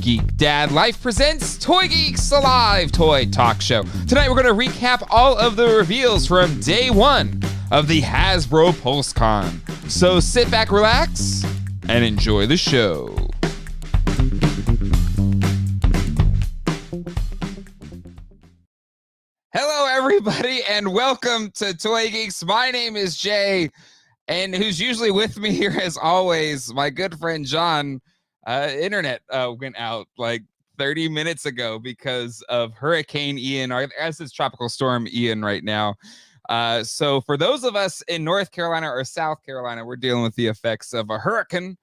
Geek Dad Life presents Toy Geeks, a live toy talk show. Tonight we're going to recap all of the reveals from day one of the Hasbro Pulse Con. So sit back, relax, and enjoy the show. Hello, everybody, and welcome to Toy Geeks. My name is Jay, and who's usually with me here, as always, my good friend John. Internet went out like 30 minutes ago because of Hurricane Ian, or as it's Tropical Storm Ian right now. So for those of us in North Carolina or South Carolina, we're dealing with the effects of a hurricane.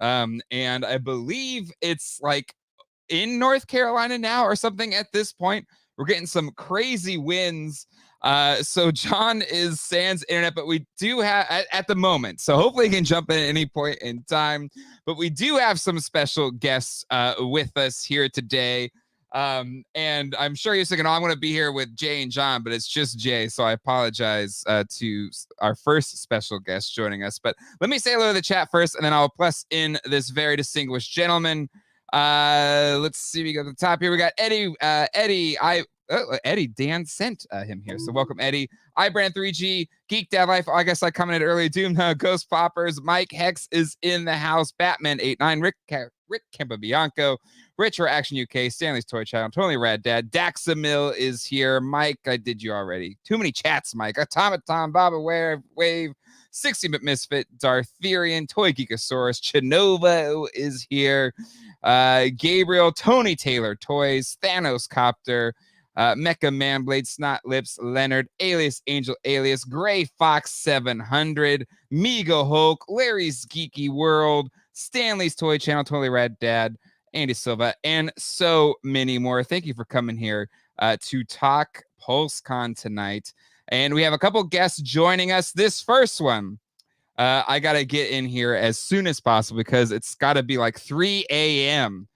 And I believe it's like in North Carolina now or something at this point. We're getting some crazy winds. So John is sans internet, but we do have at the moment. So hopefully he can jump in at any point in time. But we do have some special guests with us here today. And I'm sure you're thinking, oh, I'm going to be here with Jay and John, but it's just Jay. So I apologize to our first special guest joining us. But let me say hello to the chat first, and then I'll plus in this very distinguished gentleman. Let's see. We go to the top here. We got Eddie. Eddie, Dan sent him here. So welcome, Eddie. iBrand3G, Geek Dad Life. I guess I commented earlier. Doom, Ghost Poppers. Mike Hex is in the house. Batman89, Rick Campabianco, Rich or Action UK, Stanley's Toy Channel, Totally Rad Dad. Daxamil is here. Mike, I did you already. Too many chats, Mike. Automaton, Baba Wave, 60-bit Misfit, Dartherian, Toy Geekosaurus, Chinova is here. Gabriel, Tony Taylor Toys, Thanos Copter, Mecha Manblade, Snot Lips, Leonard, Alias Angel, Alias, Gray Fox 700, Migo Hulk, Larry's Geeky World, Stanley's Toy Channel, Totally Rad Dad, Andy Silva, and so many more. Thank you for coming here to talk PulseCon tonight. And we have a couple guests joining us. This first one, I got to get in here as soon as possible because it's got to be like 3 a.m.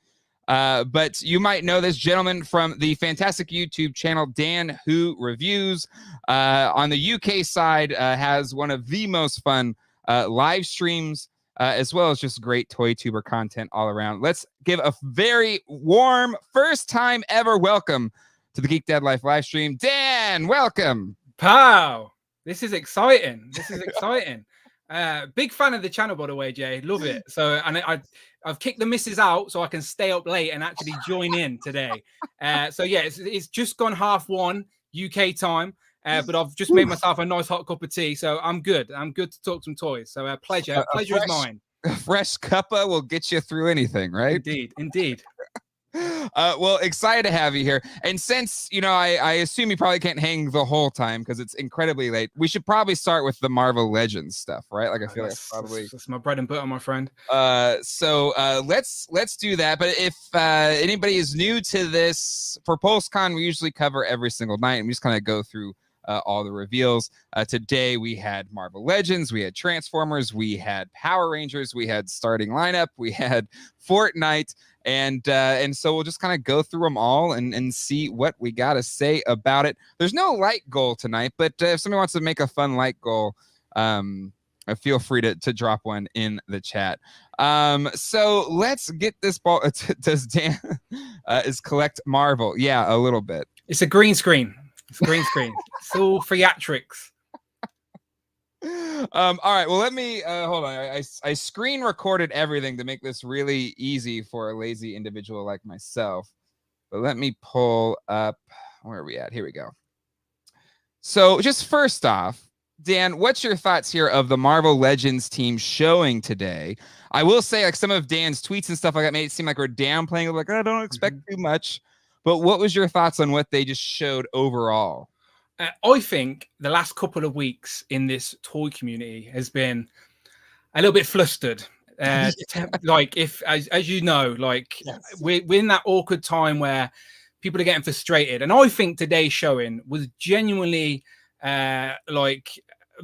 But you might know this gentleman from the fantastic YouTube channel, Dan Who Reviews. On the UK side, has one of the most fun live streams, as well as just great toy tuber content all around. Let's give a very warm, first time ever welcome to the Geek Dad Life live stream. Dan, welcome. Pow! This is exciting. Big fan of the channel, by the way, Jay. Love it. So, and I've kicked the missus out so I can stay up late and actually join in today. So yeah, it's just gone 1:30 UK time, but I've just made myself a nice hot cup of tea, so I'm good. I'm good to talk some toys. So pleasure is mine. A fresh cuppa will get you through anything, right? Indeed. Well, excited to have you here. And since, I assume you probably can't hang the whole time because it's incredibly late, we should probably start with the Marvel Legends stuff, right? Like, I feel like that's my bread and butter, my friend. So let's do that. But if anybody is new to this, for PulseCon, we usually cover every single night, and we just kind of go through all the reveals. Today we had Marvel Legends, we had Transformers, we had Power Rangers, we had starting lineup, we had Fortnite. And so we'll just kind of go through them all and see what we got to say about it. There's no light goal tonight, but if somebody wants to make a fun light goal, feel free to drop one in the chat. So let's get this ball. Does Dan is collect Marvel? Yeah, a little bit. It's a green screen. It's all theatrics. All right, well, let me hold on. I screen recorded everything to make this really easy for a lazy individual like myself, but let me pull up, where are we at? Here we go. So just first off, Dan, what's your thoughts here of the Marvel Legends team showing today? I will say, like, some of Dan's tweets and stuff like that made it seem like we're downplaying it, like, I don't expect too much, but what was your thoughts on what they just showed overall? I think the last couple of weeks in this toy community has been a little bit flustered. Like, if, as you know, like, yes, we're in that awkward time where people are getting frustrated. And I think today's showing was genuinely, like,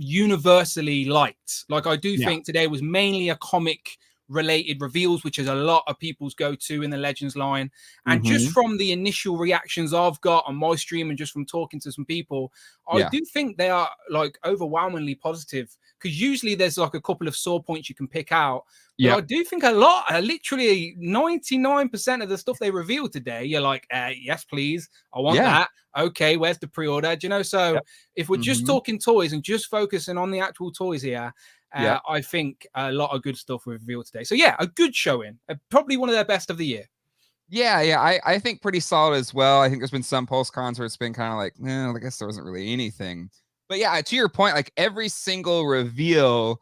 universally liked. Like, I do think today was mainly a comic related reveals, which is a lot of people's go-to in the Legends line. And just Mm-hmm. from the initial reactions I've got on my stream and just from talking to some people, I Yeah. do think they are like overwhelmingly positive, because usually there's like a couple of sore points you can pick out. But Yeah. I do think a lot, literally 99% of the stuff they revealed today, you're like, yes, please, I want Yeah. that. Okay, where's the pre-order? Do you know? So Yep. if we're just Mm-hmm. talking toys and just focusing on the actual toys here, Yep. I think a lot of good stuff was revealed today. So yeah, a good showing. Probably one of their best of the year. Yeah, I think pretty solid as well. I think there's been some Pulse Cons where it's been kind of like, I guess there wasn't really anything. But yeah, to your point, like every single reveal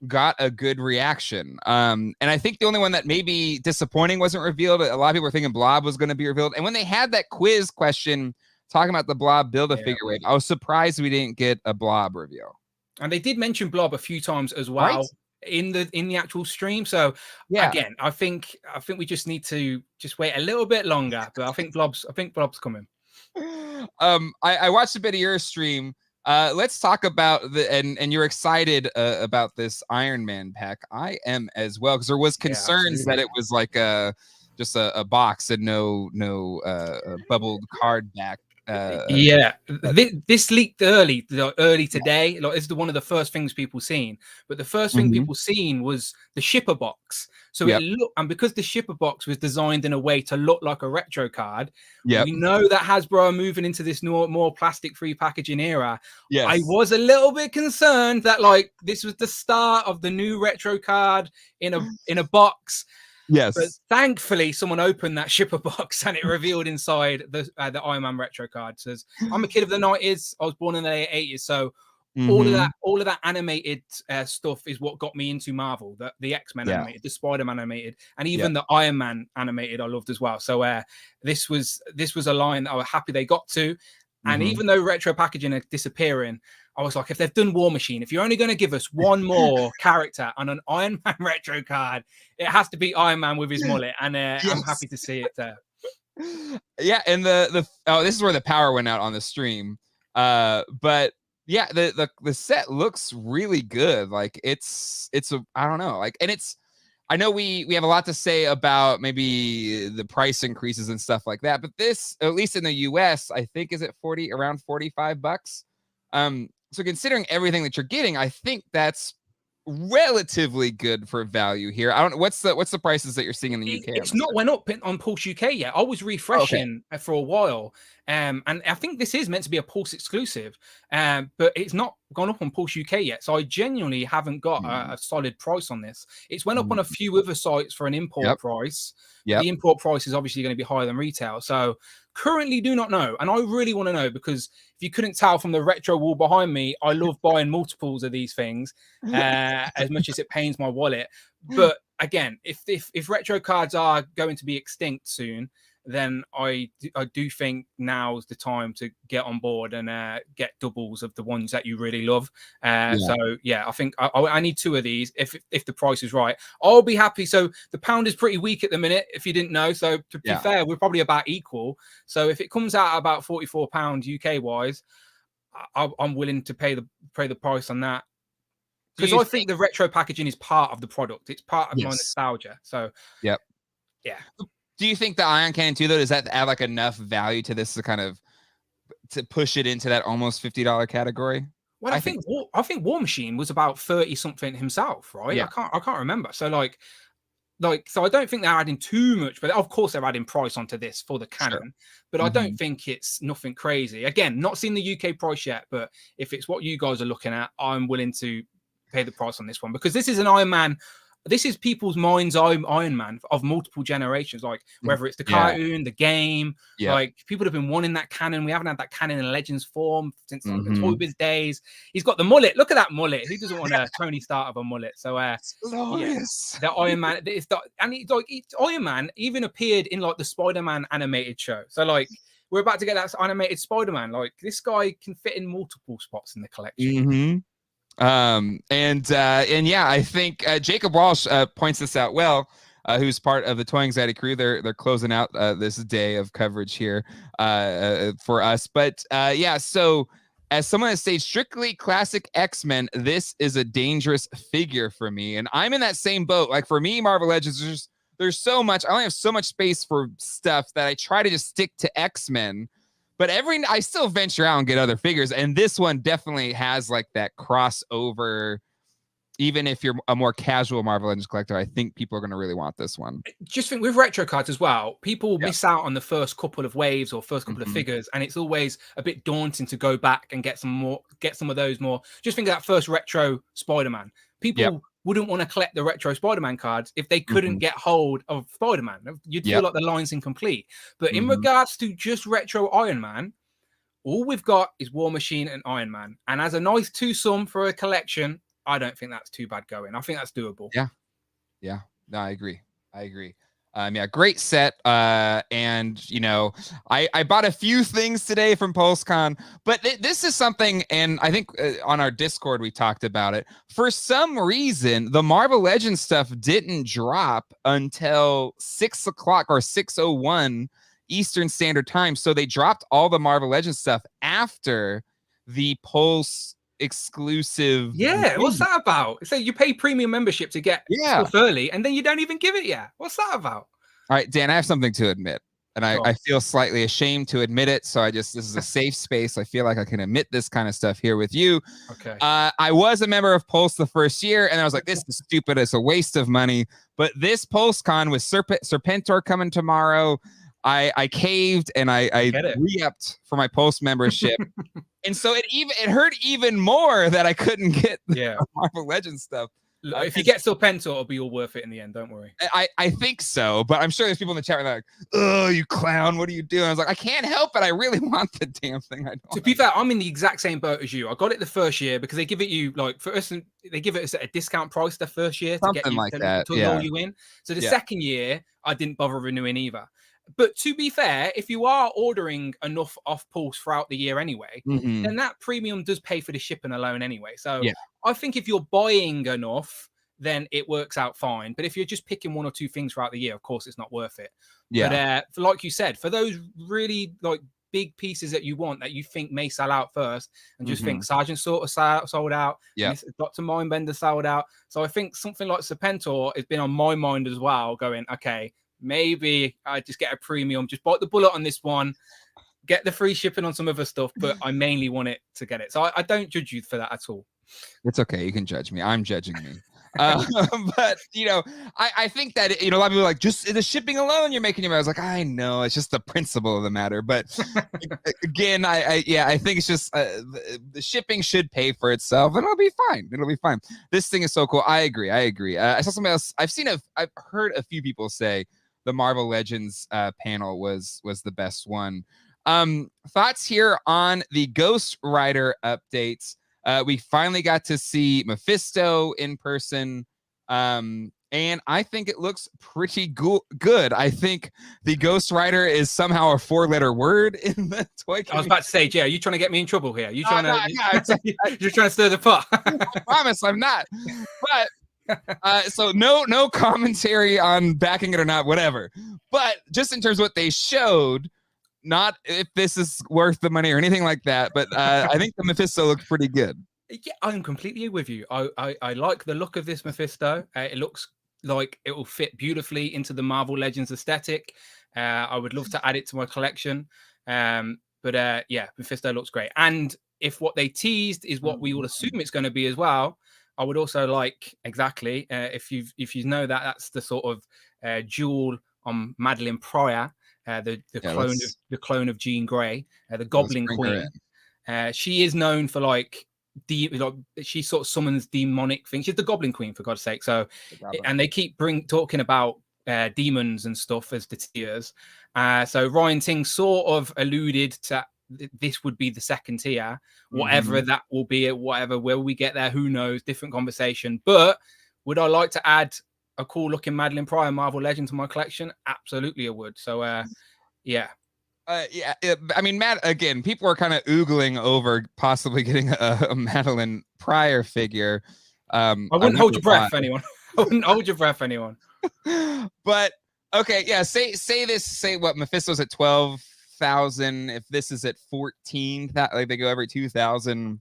got a good reaction. And I think the only one that maybe disappointing wasn't revealed. A lot of people were thinking Blob was going to be revealed. And when they had that quiz question talking about the Blob Build-A-Figure wave, I was surprised we didn't get a Blob reveal. And they did mention Blob a few times as well. Right? In the actual stream. So Yeah. again, I think we just need to just wait a little bit longer. But I think Blob's coming. I watched a bit of your stream. Let's talk about and you're excited about this Iron Man pack. I am as well, because there was concerns that it was like just a box and no bubbled card back. This leaked early today. Like, it's one of the first things people seen. But the first thing people seen was the shipper box. So it looked, and because the shipper box was designed in a way to look like a retro card, we know that Hasbro are moving into this more plastic-free packaging era. Yes. I was a little bit concerned that like this was the start of the new retro card in a box. Yes. But thankfully, someone opened that shipper box and it revealed inside the Iron Man retro card. It says, I'm a kid of the 90s. I was born in the late 80s. So all of that animated stuff is what got me into Marvel. The X-Men animated, the Spider-Man animated, and even the Iron Man animated I loved as well. So this was a line that I was happy they got to. And even though retro packaging is disappearing, I was like, if they've done War Machine, if you're only going to give us one more character on an Iron Man retro card, it has to be Iron Man with his mullet. And I'm happy to see it there. Yeah, and this is where the power went out on the stream. But yeah, the set looks really good. Like it's I don't know, like, and it's, I know we have a lot to say about maybe the price increases and stuff like that, but this, at least in the US, I think is at around $45. So considering everything that you're getting, I think that's relatively good for value here. I don't know what's the prices that you're seeing in the UK. It's not went up on Pulse UK yet. I was refreshing for a while, and I think this is meant to be a Pulse exclusive, but it's not gone up on Pulse UK yet. So I genuinely haven't got a solid price on this. It's went up on a few other sites for an import price. The import price is obviously going to be higher than retail. So currently do not know, and I really want to know, because if you couldn't tell from the retro wall behind me, I love buying multiples of these things as much as it pains my wallet. But again, if retro cards are going to be extinct soon, then I do think now's the time to get on board and get doubles of the ones that you really love. So yeah, I think I need two of these if the price is right. I'll be happy. So the pound is pretty weak at the minute, if you didn't know. So to be fair, we're probably about equal. So if it comes out at about £44 UK wise, I'm willing to pay the price on that. Because I think the retro packaging is part of the product. It's part of my nostalgia. So yeah. Do you think the Ion Cannon 2, though, does that add like enough value to this to kind of to push it into that almost $50 category? Well, I think War Machine was about 30 something himself, right? Yeah. I can't remember. So so I don't think they're adding too much, but of course they're adding price onto this for the canon. But I don't think it's nothing crazy. Again, not seen the UK price yet, but if it's what you guys are looking at, I'm willing to pay the price on this one, because this is an Iron Man. This is people's mind's eye Iron Man of multiple generations, like whether it's the cartoon, the game, like people have been wanting that canon. We haven't had that canon in Legends form since like, the Toy Biz days. He's got the mullet. Look at that mullet. Who doesn't want a Tony Stark of a mullet? So the Iron Man, Iron Man even appeared in like the Spider-Man animated show. So like we're about to get that animated Spider-Man. Like this guy can fit in multiple spots in the collection. And yeah, I think Jacob Walsh points this out well, who's part of the Toy Anxiety crew. They're closing out this day of coverage here for us. But yeah, so As someone that stayed strictly classic X-Men, this is a dangerous figure for me. And I'm in that same boat. Like for me, Marvel Legends, there's so much. I only have so much space for stuff that I try to just stick to X-Men. But I still venture out and get other figures. And this one definitely has like that crossover. Even if you're a more casual Marvel Legends collector, I think people are going to really want this one. Just think with retro cards as well, people miss out on the first couple of waves or first couple of figures, and it's always a bit daunting to go back and get some of those more. Just think of that first retro Spider-Man. People wouldn't want to collect the retro Spider-Man cards if they couldn't get hold of Spider-Man. You'd feel like the line's incomplete. But in regards to just retro Iron Man, all we've got is War Machine and Iron Man. And as a nice twosome for a collection, I don't think that's too bad going. I think that's doable. Yeah. No, I agree. Great set. And you know, I bought a few things today from Pulse Con, but this is something, and I think on our Discord we talked about it. For some reason, the Marvel Legends stuff didn't drop until 6 o'clock or 6:01 Eastern Standard Time. So they dropped all the Marvel Legends stuff after the Pulse exclusive. What's that about? So you pay premium membership to get stuff early, and then you don't even give it yet. What's that about? All right, Dan, I have something to admit, and I feel slightly ashamed to admit it. So this is a safe space. I feel like I can admit this kind of stuff here with you. Okay. I was a member of Pulse the first year, and I was like, this is stupid. It's a waste of money. But this Pulse Con with Serpentor coming tomorrow, I caved and I re-upped for my Pulse membership. And so it hurt even more that I couldn't get the Marvel Legends stuff. If you get Serpentor, it'll be all worth it in the end. Don't worry. I think so, but I'm sure there's people in the chat where they're like, "Oh, you clown! What are you doing?" I was like, "I can't help it. I really want the damn thing." To be fair, I'm in the exact same boat as you. I got it the first year because they give it you like for us, they give it at a discount price the first year to get you to roll you in. So the second year, I didn't bother renewing either. But to be fair, if you are ordering enough off Pulse throughout the year anyway, then that premium does pay for the shipping alone anyway. So I think if you're buying enough, then it works out fine. But if you're just picking one or two things throughout the year, of course, it's not worth it. But like you said, for those really like big pieces that you want that you think may sell out first, and just think Sergeant Slaughter sold out, Dr. Mindbender sold out. So I think something like Serpentor has been on my mind as well, going, okay, maybe I just get a premium, just bite the bullet on this one, get the free shipping on some other stuff, but I mainly want it to get it. So I don't judge you for that at all. It's okay. You can judge me. I'm judging me. But, you know, I think that, you know, a lot of people are like, just the shipping alone, you're making your money. I was like, I know, it's just the principle of the matter. But again, I think it's just the shipping should pay for itself and it'll be fine. It'll be fine. This thing is so cool. I agree. I saw something else. I've heard a few people say the Marvel Legends panel was the best one. Thoughts here on the Ghost Rider updates. We finally got to see Mephisto in person, and I think it looks pretty good. I think the Ghost Rider is somehow a 4-letter word in the toy community. I was about to say, Jay, are you trying to get me in trouble here? You're trying to stir the pot. I promise I'm not. But so no commentary on backing it or not, whatever. But just in terms of what they showed, not if this is worth the money or anything like that, but I think the Mephisto looks pretty good. Yeah, I'm completely with you. I like the look of this Mephisto. It looks like it will fit beautifully into the Marvel Legends aesthetic. I would love to add it to my collection. But Mephisto looks great. And if what they teased is what we will assume it's going to be as well, I would also like if you know that's the sort of jewel on Madeline Pryor, the clone of Jean Grey, the Goblin Queen. She is known for she sort of summons demonic things. She's the Goblin Queen, for God's sake. So, and they keep talking about demons and stuff as the tiers. So Ryan Ting sort of alluded to this would be the second tier, whatever that will be, whatever, will we get there? Who knows? Different conversation. But would I like to add a cool looking Madeline Pryor Marvel Legend to my collection? Absolutely, I would. So, I mean, Matt, again, people are kind of oogling over possibly getting a Madeline Pryor figure. I wouldn't hold your breath, anyone. I wouldn't hold your breath, anyone. But okay, yeah, say what Mephisto's at 12 8,000. If this is at 14, like they go every 2,000.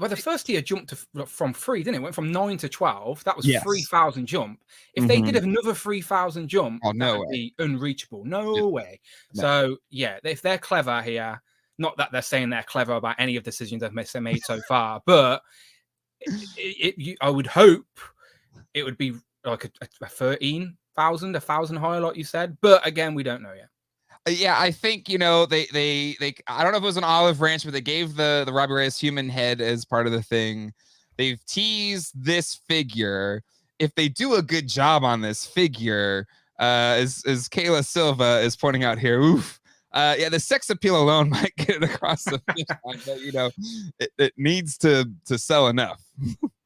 Well, the first year jumped from 3, didn't it? Went from 9 to 12. That was Yes. 3,000 jump. If they did another 3,000 jump, Oh, that no would way. be unreachable. No way. No. So yeah, if they're clever here, not that they're saying they're clever about any of the decisions they've made so far, but I would hope it would be like a 13,000, 1,000 higher, like you said. But again, we don't know yet. Yeah, I think, you know, they I don't know if it was an olive branch, but they gave the Robbie Reyes human head as part of the thing. They've teased this figure. If they do a good job on this figure, as Kayla Silva is pointing out here, oof. Yeah, the sex appeal alone might get it across the finish line, but you know, it needs to sell enough.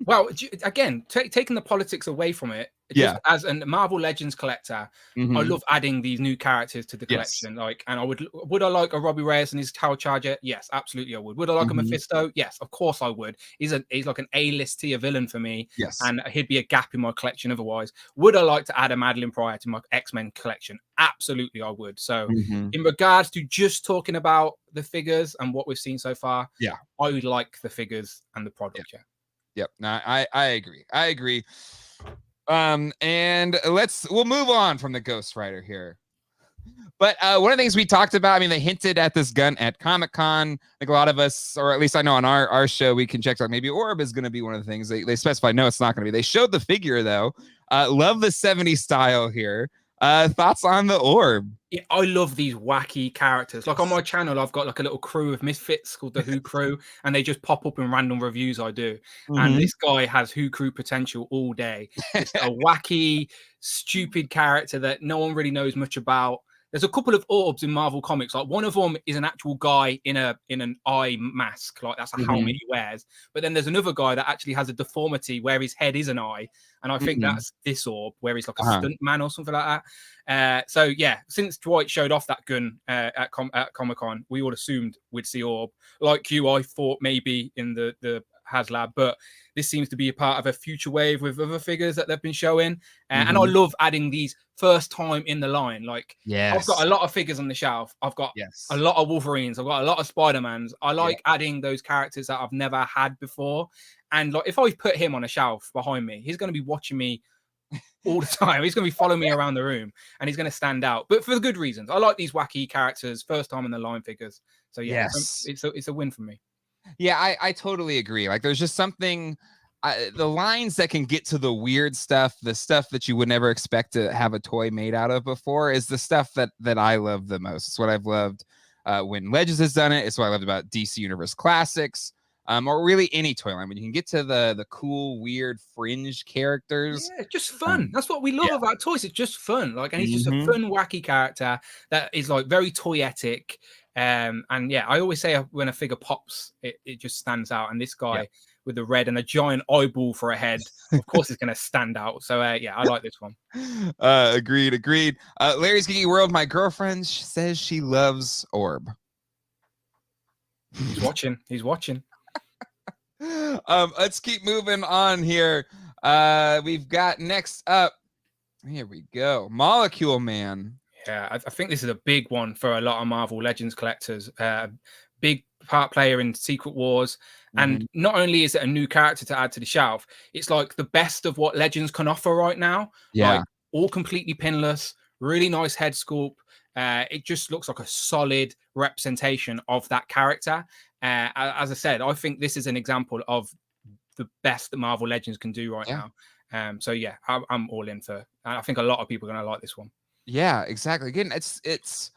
Well, again, taking the politics away from it, just as a Marvel Legends collector, I love adding these new characters to the collection. Like, and I would I like a Robbie Reyes and his Tower Charger? Yes, absolutely, I would. Would I like a Mephisto? Yes, of course I would. He's like an A-list tier villain for me. Yes, and he'd be a gap in my collection otherwise. Would I like to add a Madeline Pryor to my X-Men collection? Absolutely, I would. So, in regards to just talking about the figures and what we've seen so far, I would like the figures and the product. Yep. No, I agree. I agree. And we'll move on from the Ghost Rider here. But one of the things we talked about, I mean, they hinted at this gun at Comic-Con. I think a lot of us, or at least I know on our show, we can check out maybe Orb is going to be one of the things. They specified, no, it's not going to be. They showed the figure, though. Love the 70s style here. Thoughts on the Orb? Yeah, I love these wacky characters. Like on my channel, I've got like a little crew of misfits called the Who Crew, and they just pop up in random reviews I do. And this guy has Who Crew potential all day. It's a wacky, stupid character that no one really knows much about. There's a couple of orbs in Marvel Comics. Like one of them is an actual guy in an eye mask, like that's a helmet he wears. But then there's another guy that actually has a deformity where his head is an eye, and I think that's this orb where he's like a stunt man or something like that. So yeah, since Dwight showed off that gun at Comic-Con, we all assumed we'd see Orb. Like you, I thought maybe in the HasLab, but this seems to be a part of a future wave with other figures that they've been showing. And I love adding these first time in the line. Like, I've got a lot of figures on the shelf. I've got a lot of Wolverines. I've got a lot of Spider-Mans. I like adding those characters that I've never had before. And like, if I put him on a shelf behind me, he's going to be watching me all the time. He's going to be following me around the room, and he's going to stand out. But for the good reasons. I like these wacky characters, first time in the line figures. So yeah, it's a win for me. Yeah, I totally agree. Like, there's just something, the lines that can get to the weird stuff, the stuff that you would never expect to have a toy made out of before, is the stuff that I love the most. It's what I've loved when Legends has done it. It's what I loved about DC Universe Classics, or really any toy line. When you can get to the cool, weird, fringe characters. Yeah, just fun. That's what we love about toys. It's just fun. Like, and he's just a fun, wacky character that is like very toyetic. And yeah, I always say when a figure pops, it just stands out. And this guy with the red and a giant eyeball for a head, of course, is going to stand out. So yeah, I like this one. Agreed. Larry's Geeky World. My girlfriend says she loves Orb. He's watching. Let's keep moving on here. We've got next up. Here we go. Molecule Man. Yeah, I think this is a big one for a lot of Marvel Legends collectors. Big part player in Secret Wars. And not only is it a new character to add to the shelf, it's like the best of what Legends can offer right now. Yeah. Like, all completely pinless, really nice head sculpt. It just looks like a solid representation of that character. As I said, I think this is an example of the best that Marvel Legends can do right now. So yeah, I'm all in for. I think a lot of people are going to like this one. Yeah, exactly. Again, it's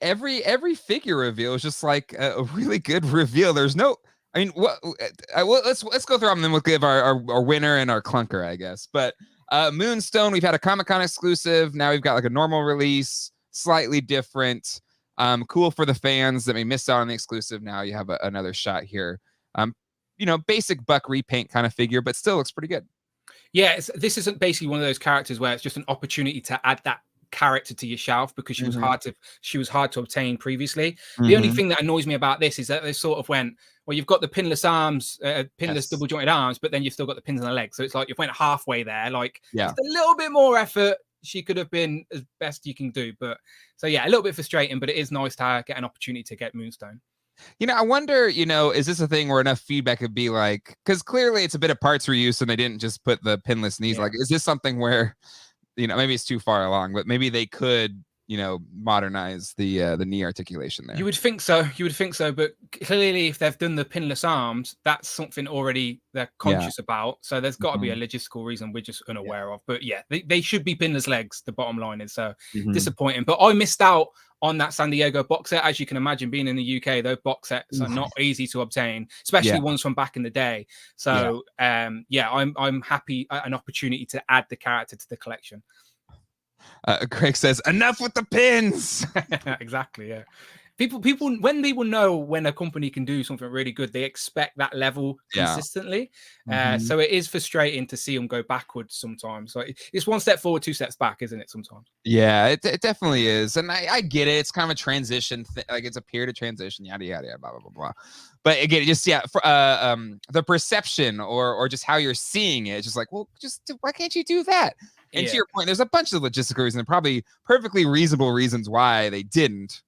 every figure reveal is just like a really good reveal. There's no, I mean, let's go through them, and then we'll give our winner and our clunker, I guess. But Moonstone, we've had a Comic-Con exclusive. Now we've got like a normal release, slightly different. Cool for the fans that may miss out on the exclusive. Now you have another shot here. Basic buck repaint kind of figure, but still looks pretty good. Yeah, this isn't basically one of those characters where it's just an opportunity to add that character to your shelf because she was hard to obtain previously. The only thing that annoys me about this is that they sort of went, well, you've got the pinless arms, pinless double jointed arms, but then you've still got the pins on the legs. So it's like you went halfway there. Like, just a little bit more effort. she could have been as best you can do. But so yeah, a little bit frustrating, but it is nice to get an opportunity to get Moonstone. I wonder, is this a thing where enough feedback could be like, because clearly it's a bit of parts reuse and they didn't just put the pinless knees. Like, is this something where, maybe it's too far along, but maybe they could, modernize the knee articulation there. You would think so. But clearly, if they've done the pinless arms, that's something already they're conscious about. So there's got to be a logistical reason we're just unaware of. But yeah, they should be pinless legs. The bottom line is so disappointing. But I missed out on that San Diego box set. As you can imagine, being in the UK, those box sets are not easy to obtain, especially ones from back in the day. So I'm happy an opportunity to add the character to the collection. Craig says, enough with the pins. Exactly. Yeah. People, when people know when a company can do something really good, they expect that level consistently. So it is frustrating to see them go backwards sometimes. So it's one step forward, two steps back, isn't it? Sometimes. Yeah, it definitely is, and I get it. It's kind of a transition, like it's a period of transition, yada yada yada, blah blah blah blah. But again, just the perception or just how you're seeing it, it's just like, well, just why can't you do that? And to your point, there's a bunch of logistical reasons and probably perfectly reasonable reasons why they didn't.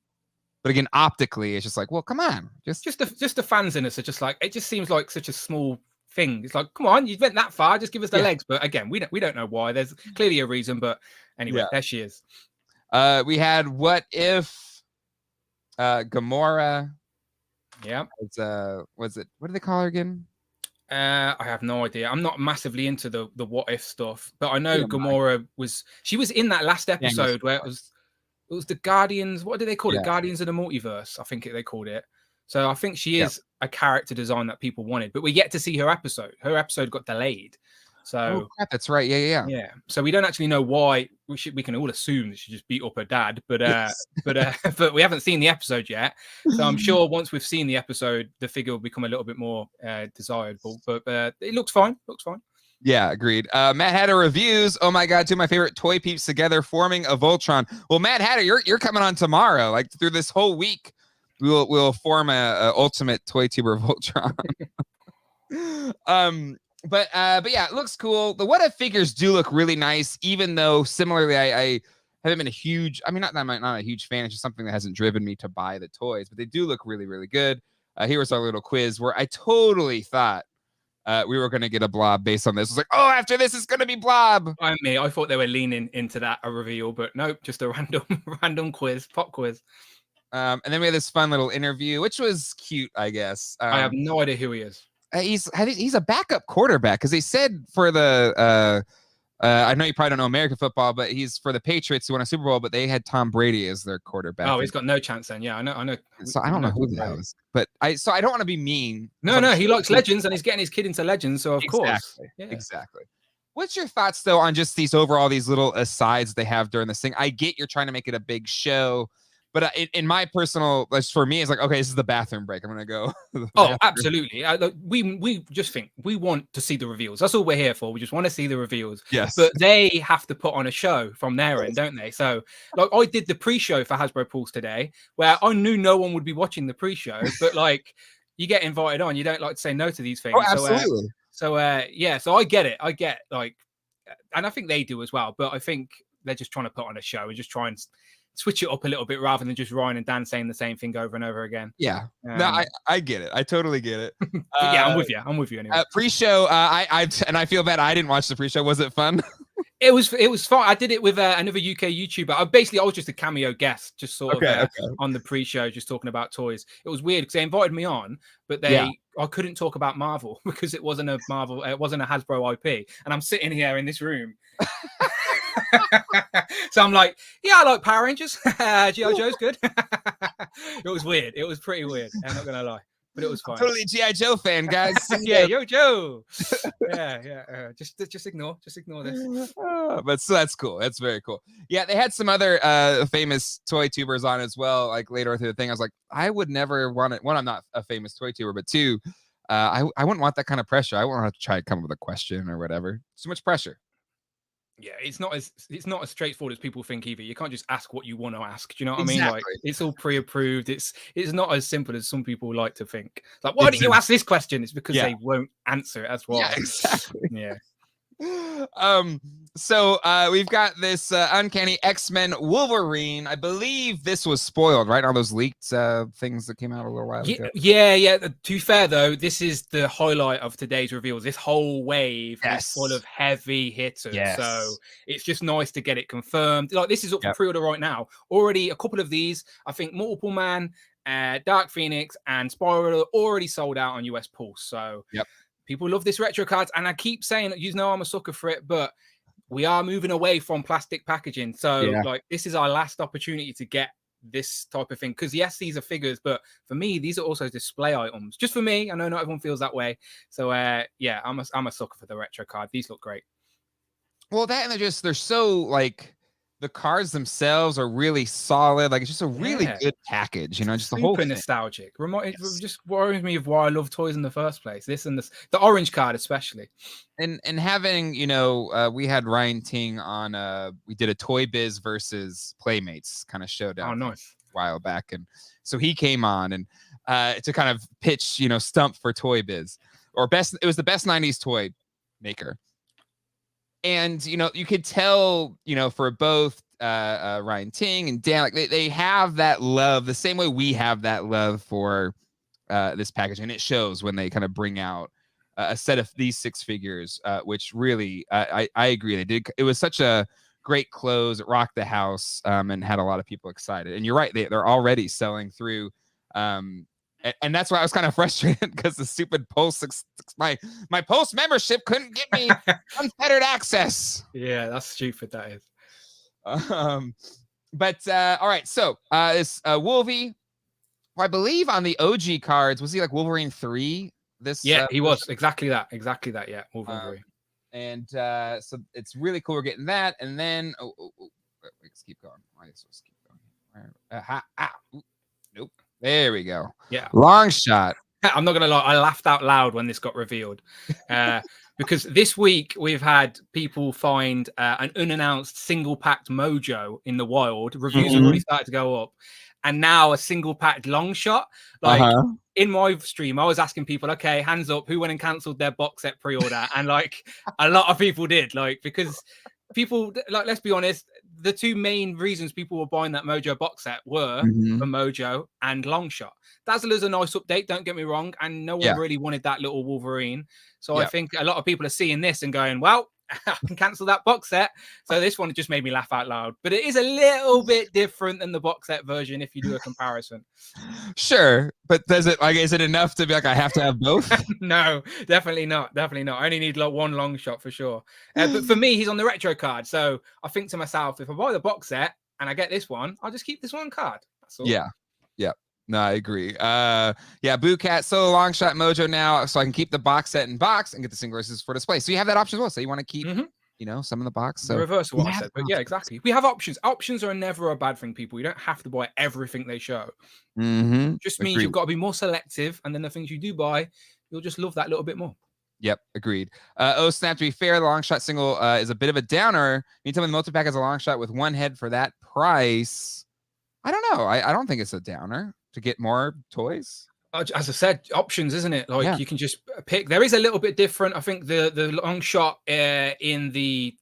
But again, optically, it's just like, well, come on, just the fans in us are just like, it just seems like such a small thing. It's like, come on, you went that far, just give us the legs. But again, we don't know why. There's clearly a reason. But anyway, there she is. We had What If Gamora. Yeah. It's what do they call her again? I have no idea. I'm not massively into the What If stuff, but I know Gamora was in that last episode where it was the Guardians. What do they call it? Guardians of the Multiverse, I think they called it. So I think she is a character design that people wanted, but we get to see her episode. Her episode got delayed. So that's right. Yeah. So we don't actually know why. We can all assume that she just beat up her dad, but but we haven't seen the episode yet. So I'm sure once we've seen the episode, the figure will become a little bit more desirable. But it looks fine. Yeah, agreed. Matt Hatter reviews. Oh my God, two of my favorite toy peeps together forming a Voltron. Well, Matt Hatter, you're coming on tomorrow. Like through this whole week, we'll form a ultimate toy tuber Voltron. But yeah, it looks cool. The What If figures do look really nice, even though similarly, I haven't been a huge. I mean, not a huge fan. It's just something that hasn't driven me to buy the toys, but they do look really, really good. Here was our little quiz where I totally thought we were going to get a Blob based on this. It was like, oh, after this, it's going to be Blob. I thought they were leaning into that a reveal, but nope, just a random quiz, pop quiz. And then we had this fun little interview, which was cute, I guess. I have no idea who he is. He's a backup quarterback because they said for the I know you probably don't know American football, but he's for the Patriots who won a Super Bowl, but they had Tom Brady as their quarterback. Oh, he's got no chance then. Yeah, I know. So I don't know who the hell is, but I don't want to be mean. No, he likes Legends and he's getting his kid into Legends, so of course. Exactly. What's your thoughts though on just these little asides they have during this thing? I get you're trying to make it a big show. But in my personal, for me, it's like, okay, this is the bathroom break. I'm going to go. Oh, absolutely. We just think we want to see the reveals. That's all we're here for. We just want to see the reveals. Yes. But they have to put on a show from their end, don't they? So like I did the pre-show for Hasbro Pulse today where I knew no one would be watching the pre-show, but like you get invited on. You don't like to say no to these things. Oh, absolutely. So I get it. I get like, and I think they do as well. But I think they're just trying to put on a show and just try and switch it up a little bit rather than just Ryan and Dan saying the same thing over and over again. Yeah. No, I get it. I totally get it. Yeah, I'm with you anyway. Pre-show, I feel bad I didn't watch the pre-show. Was it fun? It was fun. I did it with another UK YouTuber. I was just a cameo guest, just sort of on the pre-show, just talking about toys. It was weird because they invited me on, but I couldn't talk about Marvel because it wasn't a Hasbro IP. And I'm sitting here in this room. So I'm like, yeah, I like Power Rangers. G.I. Joe's good. It was weird. It was pretty weird. I'm not gonna lie, but it was fine. Totally G.I. Joe fan, guys. Yeah, yo, Joe. Yeah. Just ignore this. But so that's cool. That's very cool. Yeah, they had some other famous toy tubers on as well. Like later through the thing, I was like, I would never want it. One, I'm not a famous toy tuber, but two, I wouldn't want that kind of pressure. I wouldn't have to try to come up with a question or whatever. Too much pressure. Yeah, it's not as straightforward as people think either. You can't just ask what you want to ask. Do you know what I mean? Like it's all pre-approved. It's not as simple as some people like to think. Like, why didn't you ask this question? It's because they won't answer it. That's why. Yeah, exactly. Yeah. So we've got this Uncanny X-Men Wolverine. I believe this was spoiled, right? All those leaked things that came out a little while ago. Yeah. To be fair, though, this is the highlight of today's reveals. This whole wave is full of heavy hitters. So it's just nice to get it confirmed. Like, this is up for pre-order right now. Already a couple of these. I think Multiple Man, Dark Phoenix, and Spiral are already sold out on US Pulse. So people love this retro cards. And I keep saying, you know, I'm a sucker for it, but we are moving away from plastic packaging. So like, this is our last opportunity to get this type of thing, because yes, these are figures, but for me, these are also display items. Just for me, I know not everyone feels that way. So yeah, I'm a sucker for the retro card. These look great. Well, that, and they're so, like, the cards themselves are really solid. Like, it's just a really good package, you know, just the whole thing. Nostalgic. It just worries me of why I love toys in the first place. This and this, the orange card especially. And having, you know, we had Ryan Ting on, we did a Toy Biz versus Playmates kind of showdown. Oh, nice. A while back. And so he came on and to kind of pitch, you know, stump for Toy Biz, or it was the best 90s toy maker. And, you know, you could tell, you know, for both Ryan Ting and Dan, like, they have that love the same way we have that love for this package. And it shows when they kind of bring out a set of these 6 figures, which really, I agree. They did. It was such a great close. It rocked the house and had a lot of people excited. And you're right. They're already selling through. And that's why I was kind of frustrated, because the stupid Pulse, my Pulse membership couldn't get me unfettered access. Yeah, that's stupid. That is. But all right, so this Wolvie, I believe on the OG cards, was he like Wolverine 3? This he was exactly that. Yeah, Wolverine 3. And so it's really cool we're getting that. And then let's keep going. Let's keep going. Nope. There we go. Yeah. Long shot. I'm not going to lie. I laughed out loud when this got revealed because this week we've had people find an unannounced single packed Mojo in the wild. Reviews have already started to go up. And now a single packed long shot. Like in my stream, I was asking people, okay, hands up, who went and cancelled their box set pre-order? And like a lot of people did, like, because people, like, let's be honest, the 2 main reasons people were buying that Mojo box set were for Mojo and Longshot. Dazzler's a nice update, don't get me wrong, and no one really wanted that little Wolverine. So I think a lot of people are seeing this and going, well, I can cancel that box set. So this one just made me laugh out loud. But it is a little bit different than the box set version if you do a comparison. Sure, but is it enough to be like, I have to have both? No, definitely not. I only need like one long shot for sure. But for me, he's on the retro card. So I think to myself, if I buy the box set and I get this one, I'll just keep this one card. That's all. Yeah. No, I agree. Boo Cat Solo Long Shot Mojo now, so I can keep the box set in box and get the single verses for display. So you have that option as well. So you want to keep, you know, some in the box. So reverse what I said, but yeah, exactly. We have options. Options are never a bad thing, people. You don't have to buy everything they show. Just means you've got to be more selective, and then the things you do buy, you'll just love that little bit more. Yep, agreed. Snap, to be fair, the long shot single is a bit of a downer. You tell me the multi-pack has a long shot with 1 head for that price. I don't know. I don't think it's a downer to get more toys. As I said, options, isn't it? Like you can just pick. There is a little bit different. I think the long shot in the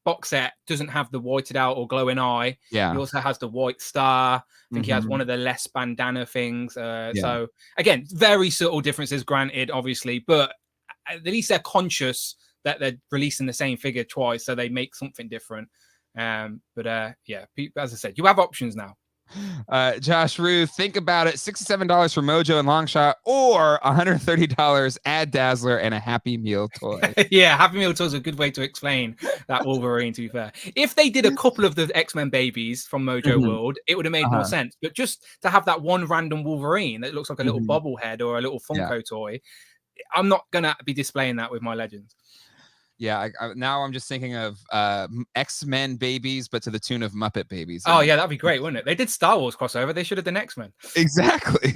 box set doesn't have the whited out or glowing eye. Yeah. He also has the white star. I think he has one of the less bandana things. So again, very subtle differences, granted, obviously, but at least they're conscious that they're releasing the same figure twice, so they make something different. But as I said, you have options now. Josh Ruth, think about it: $67 for Mojo and Longshot, or $130 add Dazzler and a Happy Meal toy. Yeah, Happy Meal toy is a good way to explain that Wolverine, to be fair. If they did a couple of the X-Men babies from Mojo World, it would have made more sense. But just to have that one random Wolverine that looks like a little bobblehead or a little Funko toy, I'm not gonna be displaying that with my Legends. Yeah, now I'm just thinking of X-Men babies, but to the tune of Muppet Babies. Oh, yeah, that'd be great, wouldn't it? They did Star Wars crossover. They should have done X-Men. Exactly.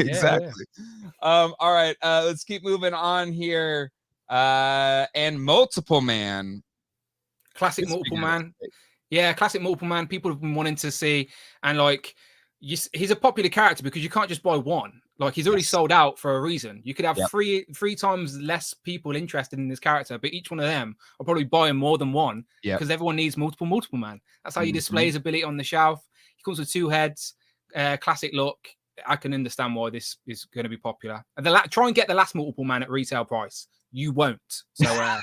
All right, let's keep moving on here. And Multiple Man. Classic Multiple Man. Yeah, classic Multiple Man. People have been wanting to see. And, like, he's a popular character because you can't just buy one. Like, he's already sold out for a reason. You could have Yep. three times less people interested in this character, but each one of them are probably buying more than one because everyone needs multiple man. That's how you display his ability on the shelf. He comes with 2 heads, classic look. I can understand why this is going to be popular. And try and get the last multiple man at retail price. You won't. So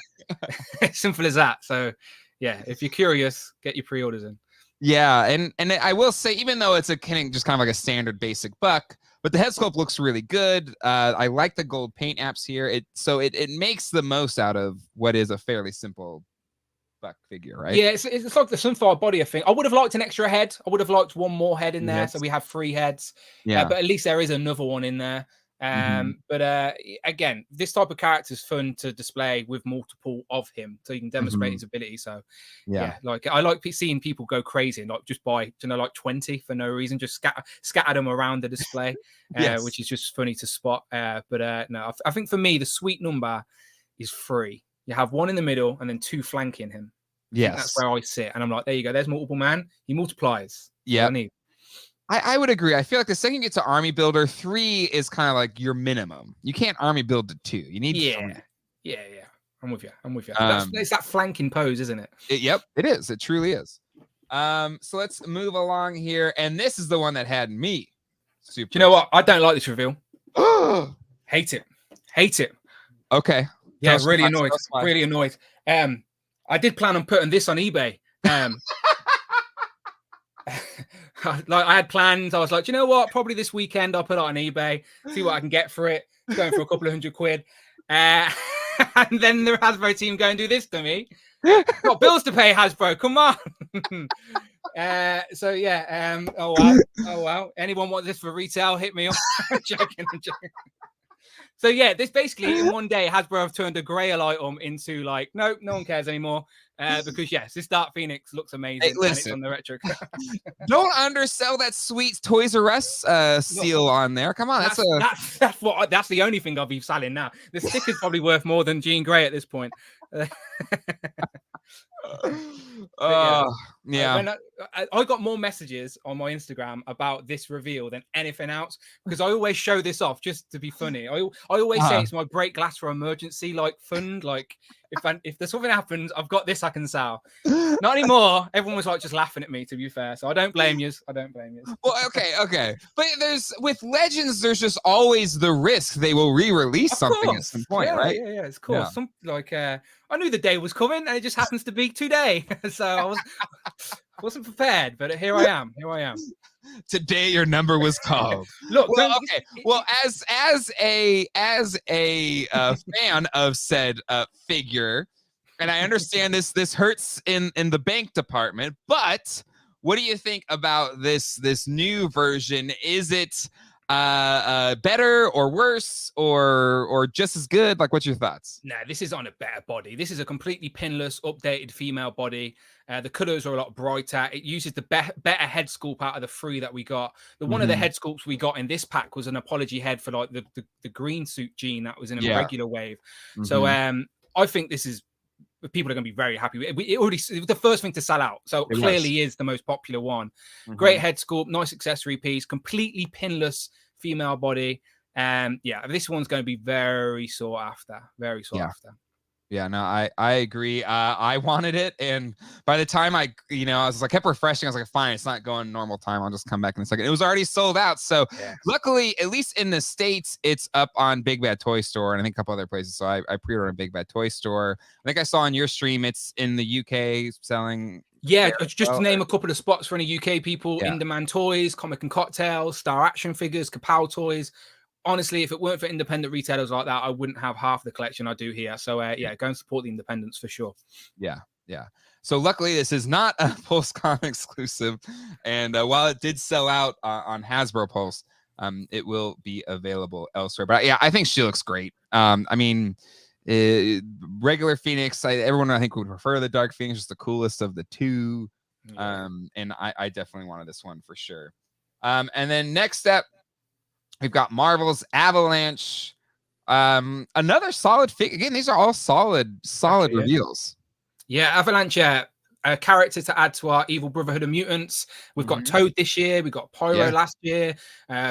simple as that. So yeah, if you're curious, get your pre-orders in. Yeah, and I will say, even though it's just kind of like a standard basic buck, but the head sculpt looks really good. I like the gold paint apps here. It makes the most out of what is a fairly simple buck figure, right? Yeah, it's like the Sunfire body, I think. I would have liked an extra head. I would have liked one more head in there, so we have 3 heads. Yeah, but at least there is another one in there. But again, this type of character is fun to display with multiple of him, so you can demonstrate his ability. So yeah, like I like seeing people go crazy and like just buy like 20 for no reason, just scatter them around the display, which is just funny to spot. But no, I think for me the sweet number is 3. You have 1 in the middle and then 2 flanking him. Yes, that's where I sit, and I'm like, there you go. There's multiple man. He multiplies. Yeah, I would agree. I feel like the second you get to army builder, 3 is kind of like your minimum. You can't army build to 2. You need 3. Yeah. I'm with you. It's that flanking pose, isn't it? Yep, it is. It truly is. So let's move along here, and this is the one that had me super. Do you know what? I don't like this reveal. Hate it. Okay. Yeah, really annoyed. Really annoyed. I did plan on putting this on eBay. Like, I had plans. I was like, you know what? Probably this weekend I'll put it on eBay, see what I can get for it. It's going for a couple of £100. And then the Hasbro team go and do this to me. Got bills to pay, Hasbro. Come on. So yeah. Oh wow. Anyone want this for retail? Hit me up. I'm joking. So yeah, this basically in one day, Hasbro have turned a Grail item into like, no one cares anymore. Because yes, this Dark Phoenix looks amazing. Hey, listen, and it's on the retro. Don't undersell that sweet Toys R Us seal on there. Come on, that's the only thing I'll be selling now. The sticker's probably worth more than Jean Grey at this point. Yeah. I got more messages on my Instagram about this reveal than anything else, because I always show this off just to be funny. I always say it's my break glass for emergency like fund. Like if there's something happens, I've got this I can sell. Not anymore. Everyone was like just laughing at me, to be fair. So I don't blame you. Well, okay. But with Legends, there's just always the risk they will re-release something at some point, right? Yeah, it's cool. Yeah. I knew the day was coming, and it just happens to be today. So I wasn't prepared, but here I am. Today your number was called. Look, well, as a fan of said figure, and I understand this hurts in the bank department, but what do you think about this new version? Is it better or worse or just as good? Like, what's your thoughts? Nah, this is on a better body. This is a completely pinless, updated female body. The colors are a lot brighter. It uses the better head sculpt out of the 3 that we got. One of the head sculpts we got in this pack was an apology head for like the green suit Jean that was in a regular wave. So I think this is, people are going to be very happy. It was the first thing to sell out, so it clearly is the most popular one. Great head sculpt, nice accessory piece, completely pinless female body. This one's going to be very sought after. After. Yeah, no, I agree. I wanted it, and by the time I was like, kept refreshing. I was like, fine, it's not going normal time. I'll just come back in a second. It was already sold out. So luckily, at least in the States, it's up on Big Bad Toy Store and I think a couple other places. So I pre-ordered on Big Bad Toy Store. I think I saw on your stream it's in the UK selling. Yeah, just to name a couple of spots for any UK people: In-Demand Toys, Comic and Cocktails, Star Action Figures, Kapow Toys. Honestly, if it weren't for independent retailers like that, I wouldn't have half the collection I do here. So go and support the independents for sure. Yeah. So luckily, this is not a Pulse Con exclusive, and while it did sell out on Hasbro Pulse, it will be available elsewhere. But I think she looks great. I mean, regular Phoenix, everyone I think would prefer the Dark Phoenix, just the coolest of the 2. And I definitely wanted this one for sure. And then next up, we've got Marvel's Avalanche. Another solid figure. Again, these are all solid reveals. Yeah, Avalanche. a character to add to our Evil Brotherhood of Mutants. We've got Toad this year. We got Pyro last year.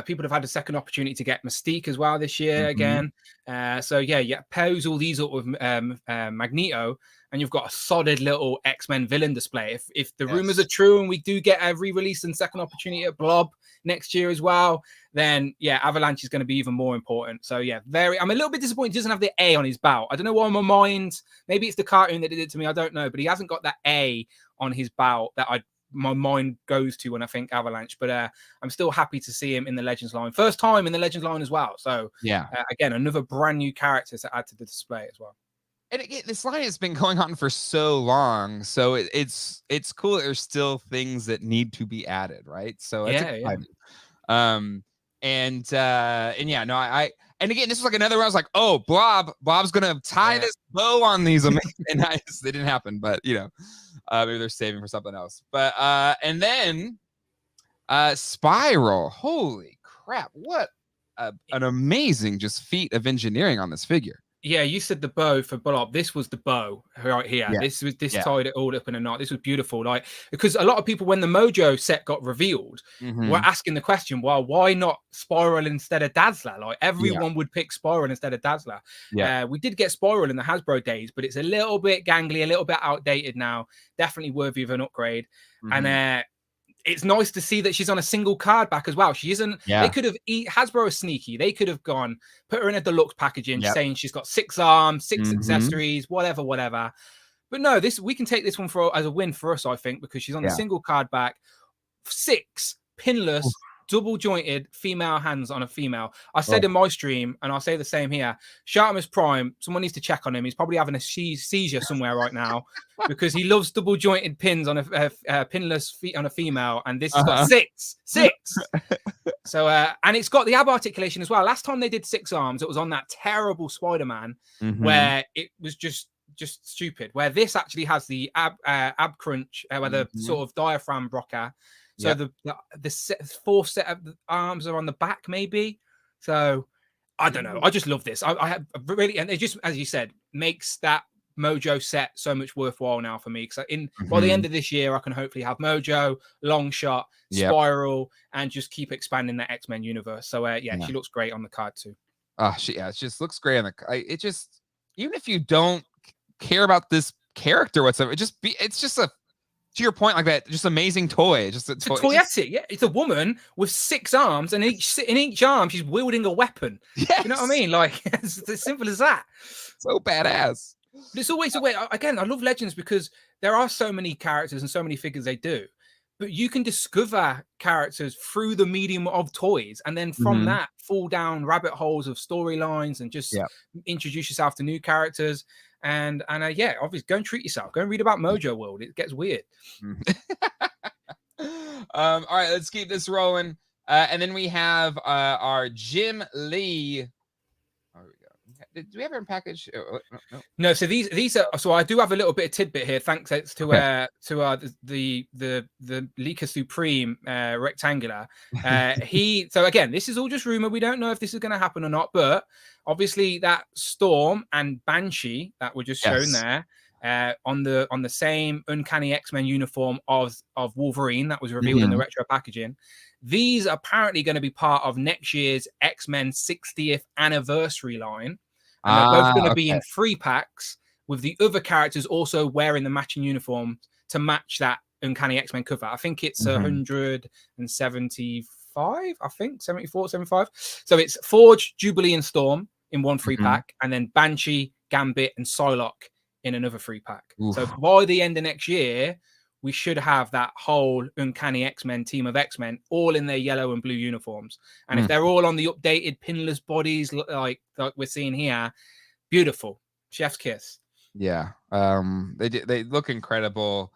People have had a second opportunity to get Mystique as well this year again. So yeah, pose all these up with Magneto, and you've got a solid little X-Men villain display. If the rumors are true and we do get a re-release and second opportunity at Blob next year as well, then yeah, Avalanche is going to be even more important. So yeah, I'm a little bit disappointed he doesn't have the A on his belt. I don't know why my mind, maybe it's the cartoon that did it to me, I don't know, but he hasn't got that A on his belt that my mind goes to when I think Avalanche. But I'm still happy to see him in the Legends line. First time in the Legends line as well. So yeah, again, another brand new character to add to the display as well. And again, this line has been going on for so long, so it's cool that there's still things that need to be added, right? So it's exciting. And yeah, no, and again, this was like another one. I was like, oh, Bob's gonna tie this bow on these amazing. Nice, they didn't happen, but you know, maybe they're saving for something else. But and then Spiral, holy crap, what an amazing just feat of engineering on this figure. Yeah, you said the bow for Blob. This was the bow right here. Yeah. This tied it all up in a knot. This was beautiful. Like, because a lot of people, when the Mojo set got revealed, were asking the question, well, why not Spiral instead of Dazzler? Like, everyone would pick Spiral instead of Dazzler. We did get Spiral in the Hasbro days, but it's a little bit gangly, a little bit outdated now. Definitely worthy of an upgrade. And it's nice to see that she's on a single card back as well. She isn't. They could have Hasbro is sneaky. They could have gone, put her in a deluxe packaging, saying she's got 6 arms, 6 accessories, whatever. But no, we can take this one as a win for us, I think, because she's on the single card back, 6 pinless, double jointed female hands on a female. I said in my stream, and I'll say the same here. Shartimus Prime, someone needs to check on him. He's probably having a seizure somewhere right now because he loves double jointed pins on a pinless feet on a female, and this has got 6. So and it's got the ab articulation as well. Last time they did 6 arms, it was on that terrible Spider-Man where it was just stupid. Where this actually has the ab crunch, where the sort of diaphragm rocker. So the 4th set of arms are on the back, maybe. So I don't know. I just love this. I have really, and it just, as you said, makes that Mojo set so much worthwhile now for me. Because by the end of this year, I can hopefully have Mojo, Longshot, Spiral, and just keep expanding that X-Men universe. So she looks great on the card too. It just looks great on the. It just, even if you don't care about this character whatsoever, it's just a. To your point, like that, just amazing toy. Just a toy. Toyetic, it's a woman with 6 arms, and in each arm she's wielding a weapon. You know what I mean? Like, it's as simple as that. So badass. But it's always a way. Again, I love Legends because there are so many characters and so many figures they do, but you can discover characters through the medium of toys, and then from that fall down rabbit holes of storylines and just introduce yourself to new characters. And obviously go and treat yourself. Go and read about Mojo World. It gets weird. All right, let's keep this rolling. And then we have our Jim Lee. There we go. Do we have her in package? No. So these are. So I do have a little bit of tidbit here. Thanks to the Leaker Supreme rectangular. So again, this is all just rumor. We don't know if this is going to happen or not, but. Obviously, that Storm and Banshee that were just shown there on the same Uncanny X-Men uniform of Wolverine that was revealed in the retro packaging. These are apparently going to be part of next year's X-Men 60th anniversary line. And they're both going to be in 3 packs with the other characters also wearing the matching uniform to match that Uncanny X-Men cover. I think it's 175. I think 74, 75. So it's Forge, Jubilee, and Storm in one 3-pack, and then Banshee, Gambit, and Psylocke in another 3-pack. So by the end of next year, we should have that whole Uncanny X-Men team of X-Men all in their yellow and blue uniforms. And if they're all on the updated pinless bodies like we're seeing here, beautiful. Chef's kiss. Yeah. They look incredible.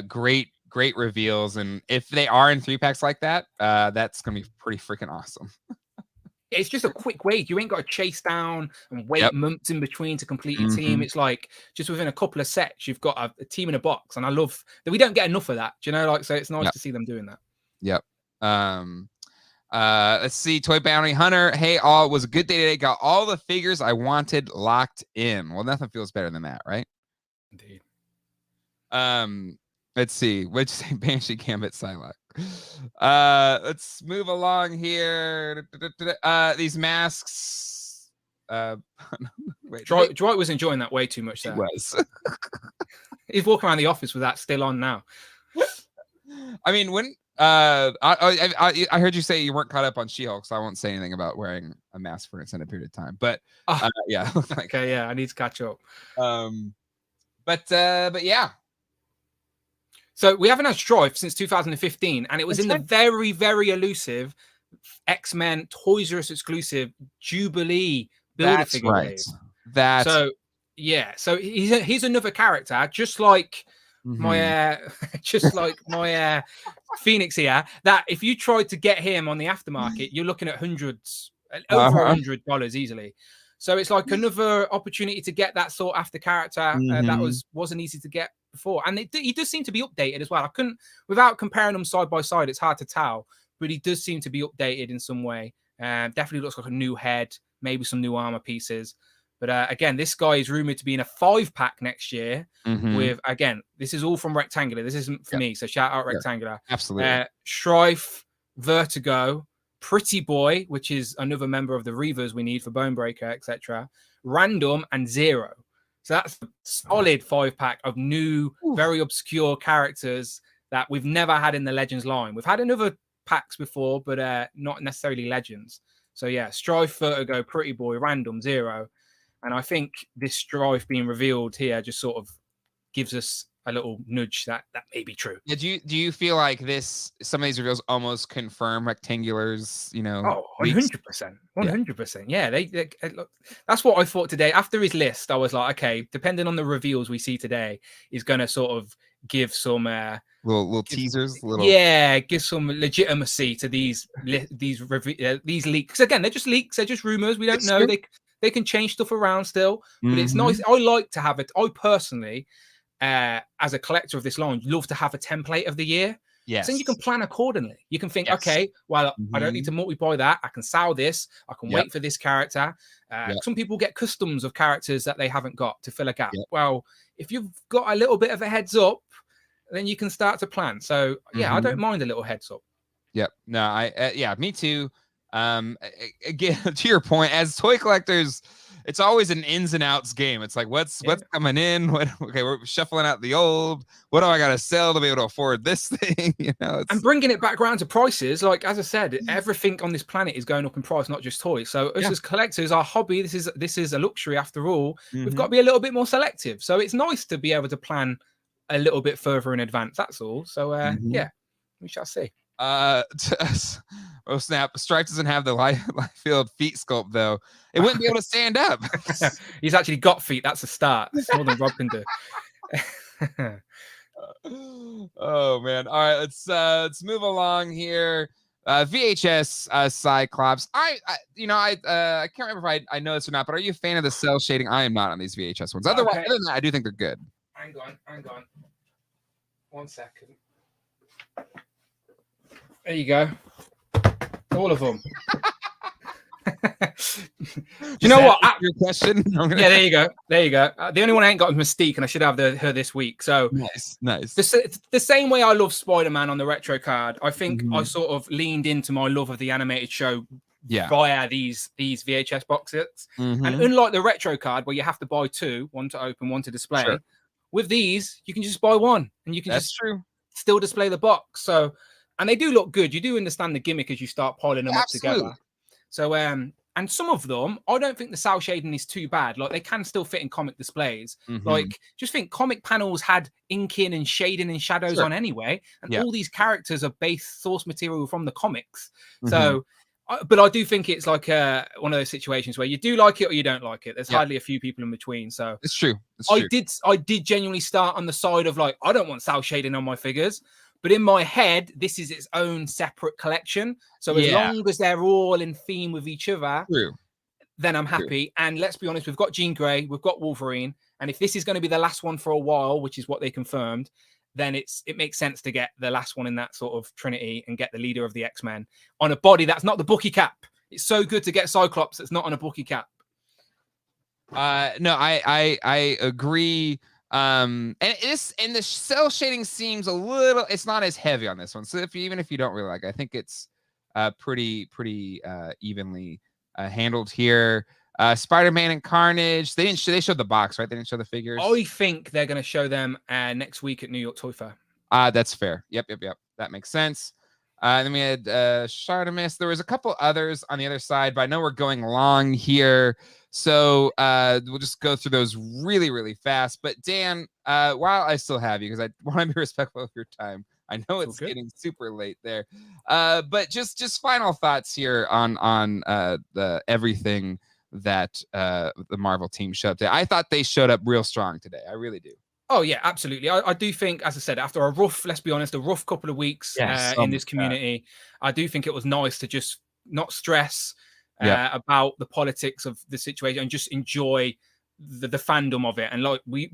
Great reveals, and if they are in 3-packs like that, that's gonna be pretty freaking awesome. It's just a quick way. You ain't got to chase down and wait months in between to complete your team. It's like just within a couple of sets, you've got a team in a box, and I love that we don't get enough of that. Do you know, like, so it's nice to see them doing that. Let's see, Toy Bounty Hunter. Hey, all, it was a good day today. Got all the figures I wanted locked in. Well, nothing feels better than that, right? Indeed. Let's see. What'd you say? Banshee, Gambit, Psylocke. Let's move along here. These masks. Wait, Dwight was enjoying that way too much. There. He was. He's walking around the office with that still on now. I mean, when I heard you say you weren't caught up on She-Hulk, so I won't say anything about wearing a mask for an extended period of time. But yeah, okay, yeah, I need to catch up. But yeah. So we haven't had Strife since 2015, and it was in the very, very elusive X-Men Toys R Us exclusive Jubilee Build-A-Figure wave. So yeah, so he's another character, just like my Phoenix here. That if you tried to get him on the aftermarket, you're looking at hundreds, over $100 easily. So it's like another opportunity to get that sought after character that wasn't easy to get before, and he does seem to be updated as well. I couldn't, without comparing them side by side, it's hard to tell, but he does seem to be updated in some way. Definitely looks like a new head, maybe some new armor pieces. But again, this guy is rumored to be in a 5-pack next year. With, again, this is all from Rectangular. This isn't for me, so shout out Rectangular. Absolutely. Strife, Vertigo, Pretty Boy, which is another member of the Reavers we need for Bonebreaker, etc. Random and Zero. So that's a solid 5-pack of new, very obscure characters that we've never had in the Legends line. We've had in other packs before, but not necessarily Legends. So yeah, Strife, Vertigo, Pretty Boy, Random, Zero. And I think this Strife being revealed here just sort of gives us a little nudge that may be true. Do you feel like some of these reveals almost confirm Rectangular's, 100%. 100%. Yeah, they look, that's what I thought today. After his list, I was like, okay, depending on the reveals we see today, is going to sort of give some little teasers, give some legitimacy to these leaks. Again, they're just leaks, they're just rumors. We don't know. They can change stuff around still, but it's nice. I like to have it. I personally, as a collector of this line, love to have a template of the year. Yes. So then you can plan accordingly. You can think, okay, well, I don't need to multiply that. I can sell this. I can wait for this character. Some people get customs of characters that they haven't got to fill a gap. Well, if you've got a little bit of a heads up, then you can start to plan. So yeah, I don't mind a little heads up. Yep. No, me too. Again, to your point, as toy collectors, it's always an ins and outs game. It's like what's coming in, we're shuffling out the old, what do I gotta sell to be able to afford this thing, and bringing it back around to prices. Like, as I said, everything on this planet is going up in price, not just toys. So us as collectors, our hobby, this is a luxury after all. We've got to be a little bit more selective, so it's nice to be able to plan a little bit further in advance. That's all. So yeah, we shall see. Oh snap! Strife doesn't have the life field feet sculpt though. It wouldn't be able to stand up. He's actually got feet. That's a start. That's more than Rob can do. Oh man! All right, let's move along here. VHS Cyclops. I can't remember if I know this or not, but are you a fan of the cell shading? I am not on these VHS ones. Other than that, I do think they're good. Hang on. 1 second. There you go. All of them. You know what? Your question? Yeah, there you go. The only one I ain't got is Mystique, and I should have her this week. So nice. The same way I love Spider-Man on the retro card, I think I sort of leaned into my love of the animated show via these VHS boxes. And unlike the retro card, where you have to buy two, one to open, one to display, with these you can just buy one, and you can still display the box. So. And they do look good. You do understand the gimmick as you start piling them up together. So, and some of them, I don't think the cell shading is too bad. Like, they can still fit in comic displays. Like, just think comic panels had inking and shading and shadows on anyway. And all these characters are base source material from the comics. So, but I do think it's like one of those situations where you do like it or you don't like it. There's hardly a few people in between. So it's true. I did genuinely start on the side of like, I don't want cell shading on my figures. But in my head, this is its own separate collection. So as long as they're all in theme with each other, then I'm happy. And let's be honest, we've got Jean Grey, we've got Wolverine. And if this is going to be the last one for a while, which is what they confirmed, then it makes sense to get the last one in that sort of trinity and get the leader of the X-Men on a body that's not the bookie cap. It's so good to get Cyclops that's not on a bookie cap. No, I agree. And the cell shading seems a little, it's not as heavy on this one. So even if you don't really like it, I think it's pretty evenly handled here. Spider-Man and Carnage. They showed the box, right? They didn't show the figures. I think they're going to show them next week at New York Toy Fair. That's fair. Yep. That makes sense. Then we had Shardamus. There was a couple others on the other side, but I know we're going long here. So we'll just go through those really, really fast. But Dan, while I still have you, because I want to be respectful of your time, I know it's getting super late there. But just final thoughts here on the everything that the Marvel team showed up today. I thought they showed up real strong today. I really do. Oh, yeah, absolutely. I do think, as I said, after a rough, let's be honest, a rough couple of weeks in this community, I do think it was nice to just not stress about the politics of the situation and just enjoy the fandom of it. And like we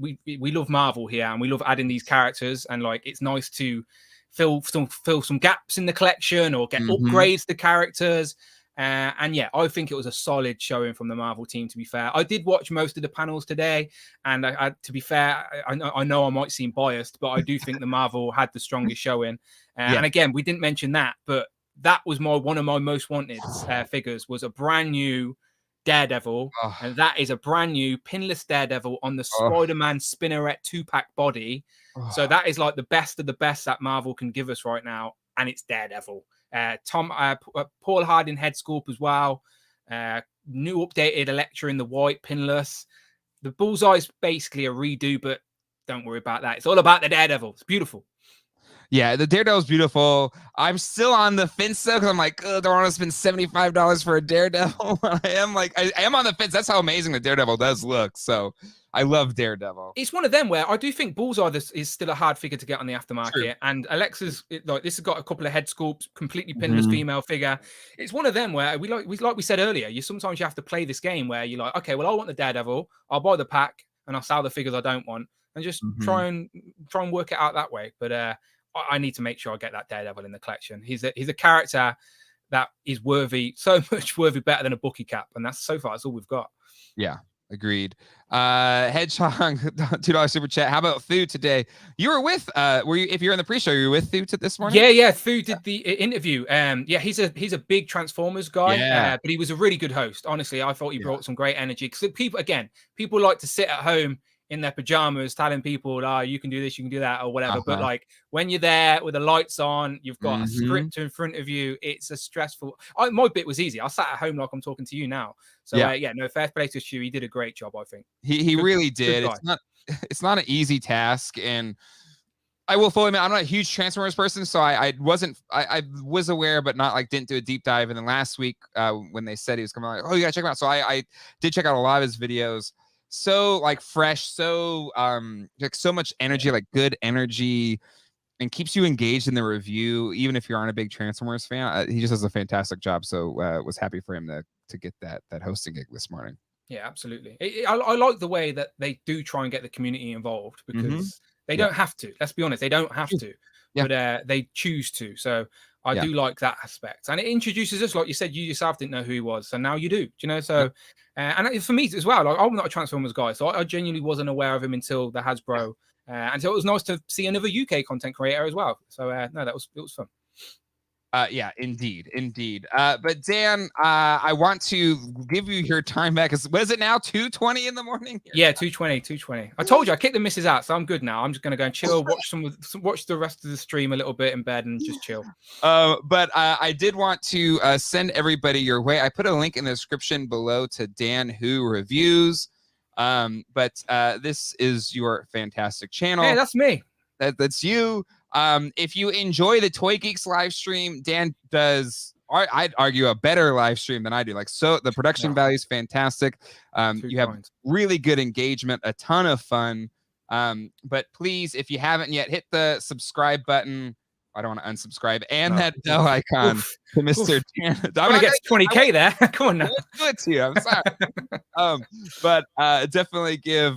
love Marvel here, and we love adding these characters, and like it's nice to fill some gaps in the collection or get upgrades to characters. And yeah, I think it was a solid showing from the Marvel team, to be fair. I did watch most of the panels today, and to be fair, I know I might seem biased, but I do think the Marvel had the strongest showing. And again, we didn't mention that, but that was one of my most wanted figures, was a brand new Daredevil, and that is a brand new pinless Daredevil on the Spider-Man Spinneret 2-pack body. So that is like the best of the best that Marvel can give us right now, and it's Daredevil. Paul Harding head sculpt as well. New updated Elektra in the white pinless. The Bullseye is basically a redo, but don't worry about that. It's all about the Daredevil. It's beautiful. Yeah, the Daredevil's beautiful. I'm still on the fence though, because I'm like, don't want to spend $75 for a Daredevil. I am on the fence. That's how amazing the Daredevil does look. So I love Daredevil. It's one of them where I do think Bullseye is still a hard figure to get on the aftermarket. True. And Alexa's like, this has got a couple of head sculpts, completely pinless female figure. It's one of them where we said earlier, sometimes you have to play this game where you're like, okay, well, I want the Daredevil. I'll buy the pack and I'll sell the figures I don't want, and just try and work it out that way. But I need to make sure I get that Daredevil in the collection. He's a character that is worthy, so much worthy better than a Bucky cap, and that's all we've got. Yeah, agreed. Hedgehog, $2 super chat. How about Thu today? You were with if you're in the pre-show, you were with Thu this morning? Yeah. Thu did the interview. He's a big Transformers guy, but he was a really good host. Honestly, I thought he brought some great energy, because people like to sit at home in their pajamas telling people, you can do this, you can do that, or whatever. But like when you're there with the lights on, you've got a script in front of you, it's a stressful. My bit was easy. I sat at home like I'm talking to you now. So no, fair play to Stu. He did a great job, I think. He really did. It's not an easy task, and I will fully admit I'm not a huge Transformers person, so I was aware, but didn't do a deep dive. And then last week when they said he was coming, like, you gotta check him out. So I did check out a lot of his videos. So fresh, so so much energy, good energy, and keeps you engaged in the review, even if you aren't a big Transformers fan. He just does a fantastic job. So was happy for him to get that hosting gig this morning. Yeah, absolutely. I like the way that they do try and get the community involved, because they don't have to. Let's be honest, they don't have to, but they choose to. So I do like that aspect, and it introduces us, like you said, you yourself didn't know who he was, so now you do. So, and for me as well, I'm not a Transformers guy, so I genuinely wasn't aware of him until the Hasbro, and so it was nice to see another UK content creator as well. So no, it was fun. Yeah, indeed. But Dan, I want to give you your time back. What is it now? 2:20 in the morning? Yeah, 2:20. I told you I kicked the missus out, so I'm good now. I'm just gonna go and chill, watch the rest of the stream a little bit in bed, and just chill. But I did want to send everybody your way. I put a link in the description below to Dan Who Reviews. But this is your fantastic channel. Hey, that's me. That's you. If you enjoy the Toy Geeks live stream, Dan does, I'd argue, a better live stream than I do. So the production value is fantastic. You have really good engagement, a ton of fun. But please, if you haven't yet, hit the subscribe button. I don't want to unsubscribe, and that bell icon to Mr. Dan. I'm gonna get 20K there. Come on now. Let's do it to you. I'm sorry. But definitely give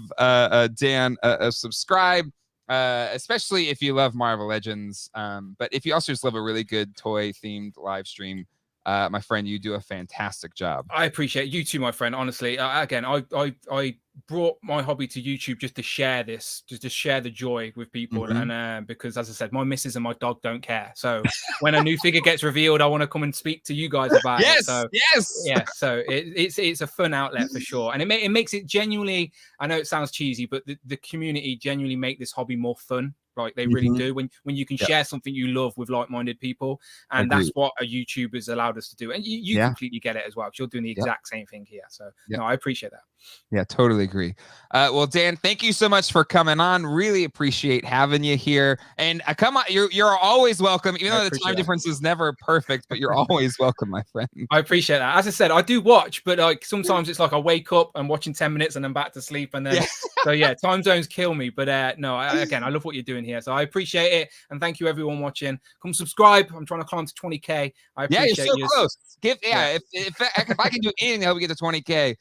Dan a subscribe. Especially if you love Marvel Legends, but if you also just love a really good toy themed live stream, my friend, you do a fantastic job. I appreciate you too, my friend. Honestly, again, I brought my hobby to YouTube just to share this, just to share the joy with people. And because, as I said, my missus and my dog don't care. So when a new figure gets revealed, I want to come and speak to you guys about it. So yes. yeah, so it's a fun outlet for sure, and it makes it genuinely. I know it sounds cheesy, but the community genuinely make this hobby more fun. Right, they really do. When you can share something you love with like-minded people, and that's what a YouTube has allowed us to do. And you completely get it as well, because you're doing the exact same thing here. So no, I appreciate that. Yeah, totally agree. Well, Dan, thank you so much for coming on. Really appreciate having you here. And come on, you're always welcome, even though the time difference is never perfect, but you're always welcome, my friend. I appreciate that. As I said, I do watch, but like sometimes it's like I wake up, I'm watching 10 minutes and I'm back to sleep. And then so yeah, time zones kill me. But no, again, I love what you're doing here. So I appreciate it. And thank you everyone watching. Come subscribe. I'm trying to climb to 20K. I appreciate you're so close. If I can do anything to help you get to 20K,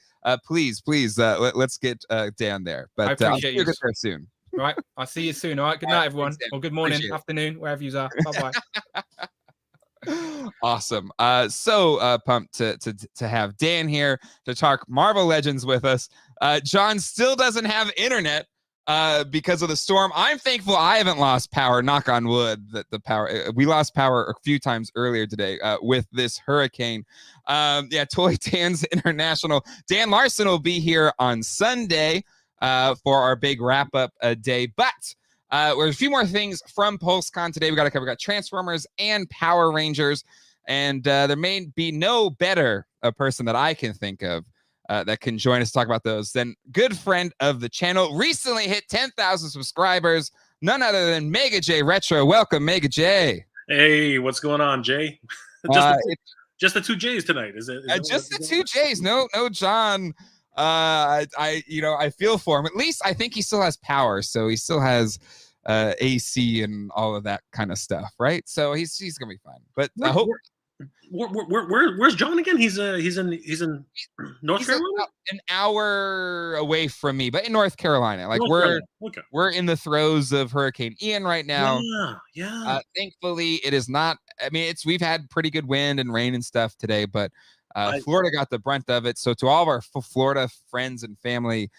please, let's get Dan there. But I appreciate you. Get there soon. Right. I'll see you soon. All right. Good night, everyone. Or good morning, afternoon, wherever you are. Bye-bye. Awesome. So pumped to have Dan here to talk Marvel Legends with us. John still doesn't have internet because of the storm. I'm thankful I haven't lost power, knock on wood, that the power, we lost power a few times earlier today with this hurricane. Toy Dan's International. Dan Larson will be here on Sunday for our big wrap-up day. But there's a few more things from Pulse Con today we got to cover. We got Transformers and Power Rangers. And there may be no better a person that I can think of that can join us to talk about those than good friend of the channel. Recently hit 10,000 subscribers. None other than Mega J Retro. Welcome, Mega J. Hey, what's going on, Jay? Just the two J's tonight, is it? Just the two J's. No, John. I feel for him. At least I think he still has power, so he still has AC and all of that kind of stuff, right? So he's gonna be fine. But I hope. Where's John again? He's in North Carolina. About an hour away from me, but in North Carolina. Like we're in the throes of Hurricane Ian right now. Yeah. Thankfully, it is not. I mean, we've had pretty good wind and rain and stuff today, but Florida got the brunt of it. So to all of our Florida friends and family,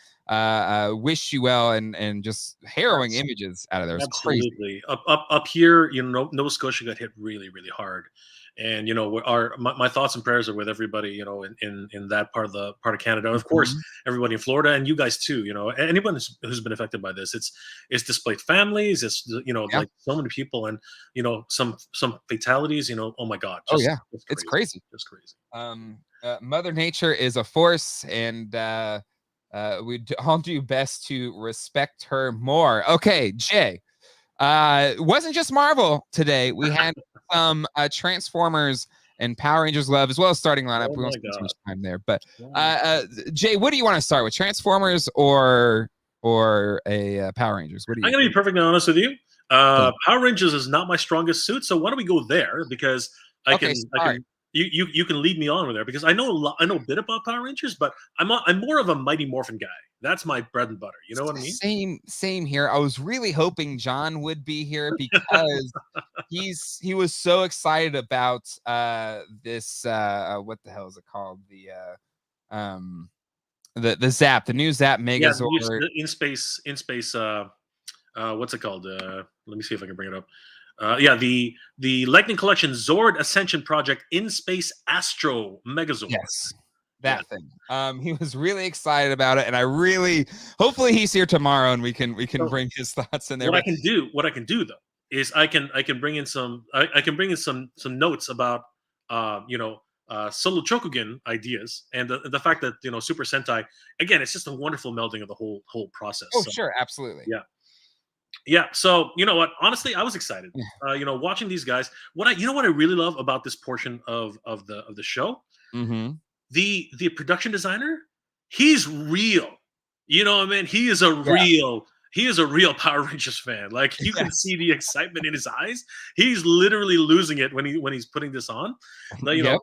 wish you well and just harrowing images out of there. It's absolutely crazy. Up here, Nova Scotia got hit really, really hard. And my thoughts and prayers are with everybody, in that part of Canada. Of course, everybody in Florida, and you guys too. Anyone who's been affected by this, it's displaced families. It's like so many people, and some fatalities. Oh my God! It's crazy. It's crazy. Mother Nature is a force, and we all do best to respect her more. Okay, Jay. It wasn't just Marvel today. We had some Transformers and Power Rangers love, as well as starting lineup. We won't spend too much time there. But Jay, what do you want to start with? Transformers or a Power Rangers? I'm gonna be perfectly honest with you. Power Rangers is not my strongest suit, so why don't we go there? Because you can lead me on with there, because I know a bit about Power Rangers, but I'm more of a Mighty Morphin guy. That's my bread and butter. You know what I mean? Same here. I was really hoping John would be here because he was so excited about this what the hell is it called? The Zap, the new Zap Megazord. In space what's it called? Let me see if I can bring it up. The Lightning Collection Zord Ascension Project in Space Astro Megazord. Yes. That thing. He was really excited about it, and hopefully he's here tomorrow and we can bring his thoughts in there. What I can do though is I can bring in some notes about Solo Chokugen ideas, and the fact that Super Sentai, again, it's just a wonderful melding of the whole process. Oh, sure, absolutely. Yeah. So you know what? Honestly, I was excited. Watching these guys. What I really love about this portion of the show. Mm-hmm. The production designer, he's real. You know what I mean? He is a real Power Rangers fan. Like you can see the excitement in his eyes. He's literally losing it when he's putting this on. The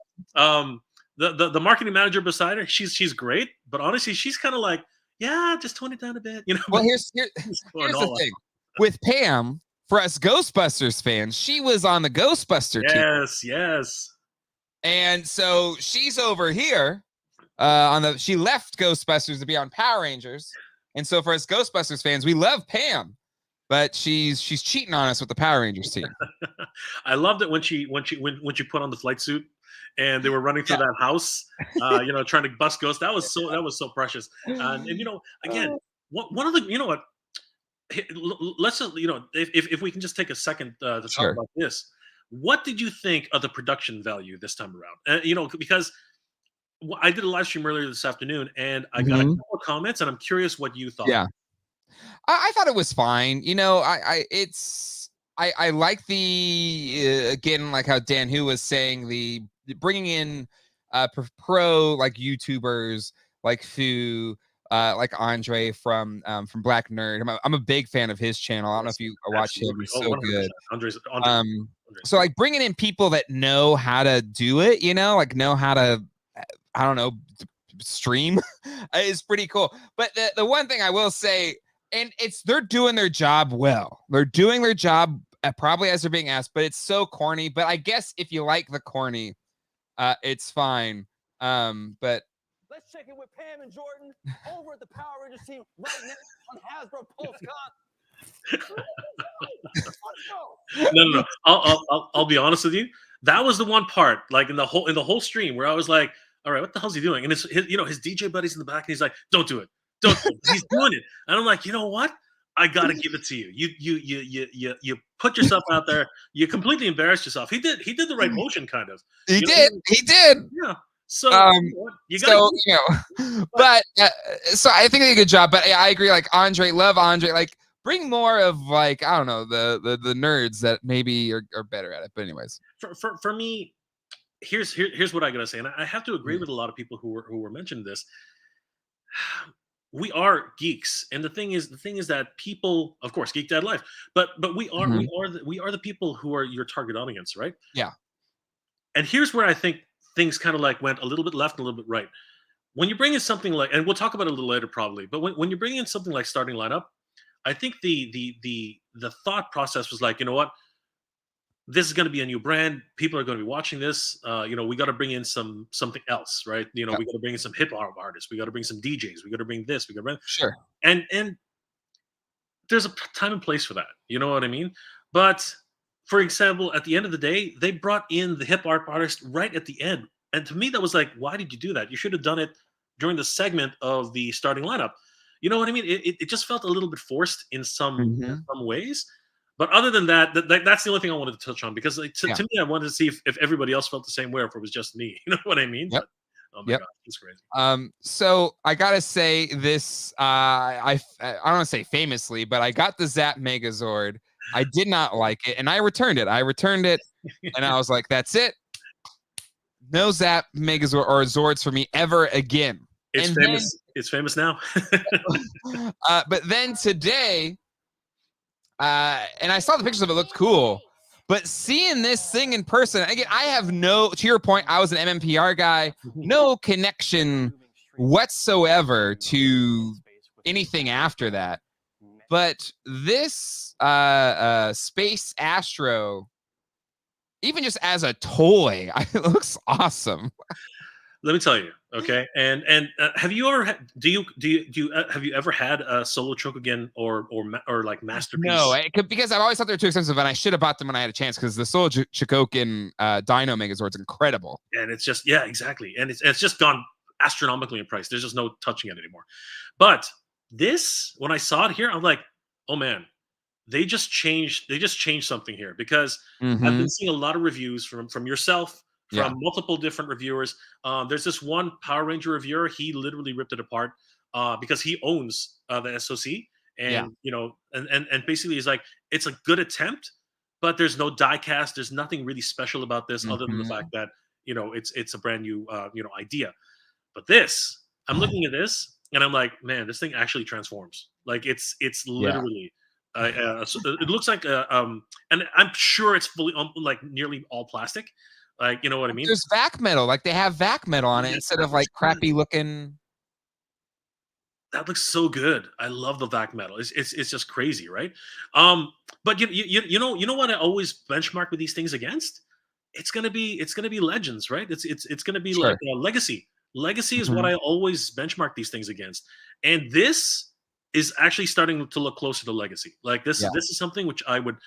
marketing manager beside her, she's great, but honestly, she's kind of like, just tone it down a bit. Well, here's the thing. With Pam, for us Ghostbusters fans, she was on the Ghostbuster team. Yes. And so she's over here she left Ghostbusters to be on Power Rangers. And so for us Ghostbusters fans, we love Pam, but she's cheating on us with the Power Rangers team. I loved it when she put on the flight suit and they were running through that house, trying to bust ghosts. That was so precious. And again, one of the what, let's just, if we can just take a second to talk about this. What did you think of the production value this time around? Because I did a live stream earlier this afternoon, and I got a couple of comments, and I'm curious what you thought. Yeah, I thought it was fine. I like the again, like how Dan Hu was saying, the bringing in pro like YouTubers like Fu, like Andre from Black Nerd. I'm a big fan of his channel. I don't know if you watch him. He's so good. Andre's so like bringing in people that know how to do it, like know how to, I don't know, stream is pretty cool. But the one thing I will say, and they're doing their job well. They're doing their job probably as they're being asked, but it's so corny. But I guess if you like the corny, it's fine. But let's check in with Pam and Jordan over at the Power Rangers team right now on Hasbro Pulse Con. No. I'll be honest with you. That was the one part, like in the whole stream, where I was like, all right, what the hell's he doing? And his DJ buddy's in the back, and he's like, don't do it. Don't do it. He's doing it. And I'm like, you know what? I gotta give it to you. You put yourself out there. You completely embarrassed yourself. He did the right motion, kind of. He did. Yeah. So you got. But so I think they did a good job. But I agree. Like love Andre. Like bring more of, like, I don't know, the nerds that maybe are better at it. But anyways, for me, here's what I gotta say, and I have to agree with a lot of people who were mentioning this. We are geeks, and the thing is that people, of course, Geek Dad Life, but we are the people who are your target audience, right? Yeah. And here's where I think things kind of like went a little bit left and a little bit right. When you bring in something like, and we'll talk about it a little later probably, but when you bring in something like Starting Lineup, I think the thought process was like, you know what, this is going to be a new brand. People are going to be watching this. We got to bring in something else, right? We got to bring in some hip hop artists. We got to bring some DJs. We got to bring this. We got to bring sure. And there's a time and place for that. You know what I mean? But for example, at the end of the day, they brought in the hip hop artist right at the end, and to me, that was like, why did you do that? You should have done it during the segment of the Starting Lineup. You know what I mean? It just felt a little bit forced in some ways. But other than that, that's the only thing I wanted to touch on, because to me, I wanted to see if everybody else felt the same way, or if it was just me. You know what I mean? Yep. But, oh my God, it's crazy. So I gotta say this. I don't want to say famously, but I got the Zap Megazord. I did not like it, and I returned it. And I was like, "That's it. No Zap Megazord or Zords for me ever again." It's famous. It's famous now. But then today. And I saw the pictures of it, looked cool, but seeing this thing in person, again, I have to your point, I was an MMPR guy, no connection whatsoever to anything after that. But this Space Astro, even just as a toy, it looks awesome. Let me tell you, okay. And have you ever have you ever had a solo Chokogen or like Masterpiece? No, because I've always thought they're too expensive, and I should have bought them when I had a chance, because the solo Chokogen Dino Megazord's incredible. And it's just, yeah, exactly, and it's just gone astronomically in price. There's just no touching it anymore. But this, when I saw it here, I'm like, oh man, they just changed something here, because I've been seeing a lot of reviews from yourself, from multiple different reviewers. There's this one Power Ranger reviewer. He literally ripped it apart because he owns the SoC, and and basically he's like, it's a good attempt, but there's no die cast. There's nothing really special about this other than the fact that it's a brand new idea. But this, I'm looking at this and I'm like, man, this thing actually transforms. Like it's literally. So it looks like and I'm sure it's fully like nearly all plastic. Like, you know what I mean? There's vac metal. Like they have vac metal on it instead of like crappy looking. That looks so good. I love the vac metal. It's just crazy, right? But you know what I always benchmark with these things against? it's gonna be Legends, right? It's gonna be Sure. like Legacy. Legacy is Mhm. what I always benchmark these things against, and this is actually starting to look closer to Legacy. Like Yeah. this is something which I would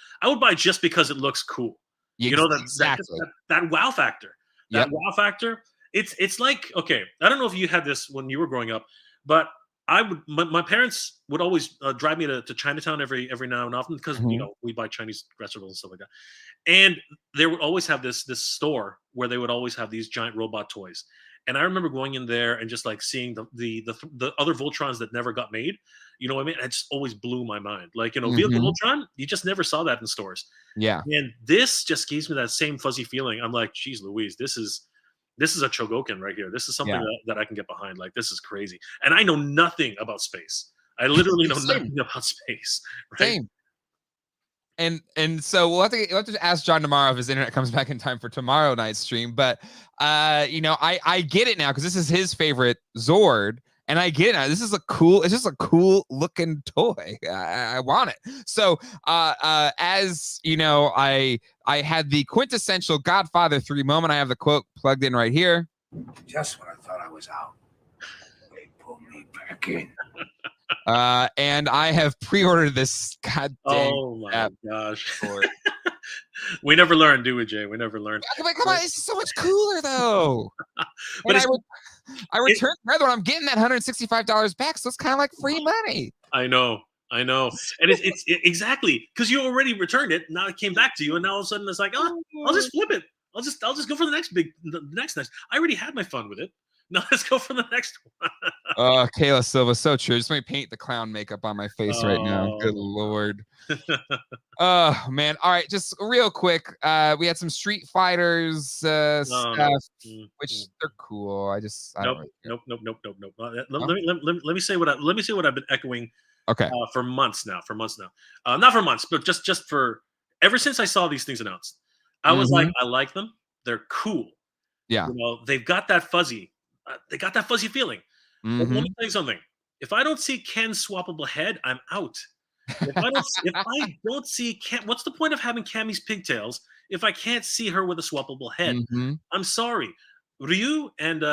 buy just because it looks cool. Yeah, You know, exactly. that wow factor. That Yep. wow factor. It's like, okay, I don't know if you had this when you were growing up, but my parents would always drive me to Chinatown every now and often because Mhm. we buy Chinese restaurants and stuff like that. And they would always have this store where they would always have these giant robot toys. And I remember going in there and just like seeing the other Voltrons that never got made. You know what I mean? It just always blew my mind. Like, Vehicle Mhm. Voltron, you just never saw that in stores. Yeah. And this just gives me that same fuzzy feeling. I'm like, geez Louise, this is a Chogokin right here. This is something Yeah. that I can get behind. Like, this is crazy. And I know nothing about space. I literally know Same. nothing about space. Right? Same. And so we'll have to ask John tomorrow if his internet comes back in time for tomorrow night's stream. But I get it now because this is his favorite Zord, and I get it now. This is it's just a cool looking toy. I want it. So as you know, I had the quintessential Godfather 3 moment. I have the quote plugged in right here. Just when I thought I was out, they pulled me back in. And I have pre-ordered this goddamn. Oh my app gosh. for it. We never learned, do we, Jay? We never learned. I'm like, come on, it's so much cooler though. But And I returned the other one. I'm getting that $165 back, so it's kind of like free money. I know. And it's exactly because you already returned it. Now it came back to you, and now all of a sudden it's like, oh, I'll just flip it. I'll just go for the next. I already had my fun with it. Now let's go for the next one. Oh, Kayla Silva, so true. Just let me paint the clown makeup on my face right now. Good Oh. Lord. Oh man. All right, just real quick. We had some Street Fighters stuff, which they're cool. I don't really care. Nope. Let me say what I've been echoing. Okay. For months now. Not for months, but just for ever since I saw these things announced. I was like, I like them. They're cool. Yeah. They've got that fuzzy. They got that fuzzy feeling. But let me tell you something. If I don't see Ken's swappable head, I'm out. If I don't see Ken, what's the point of having Cammy's pigtails if I can't see her with a swappable head? I'm sorry. Ryu and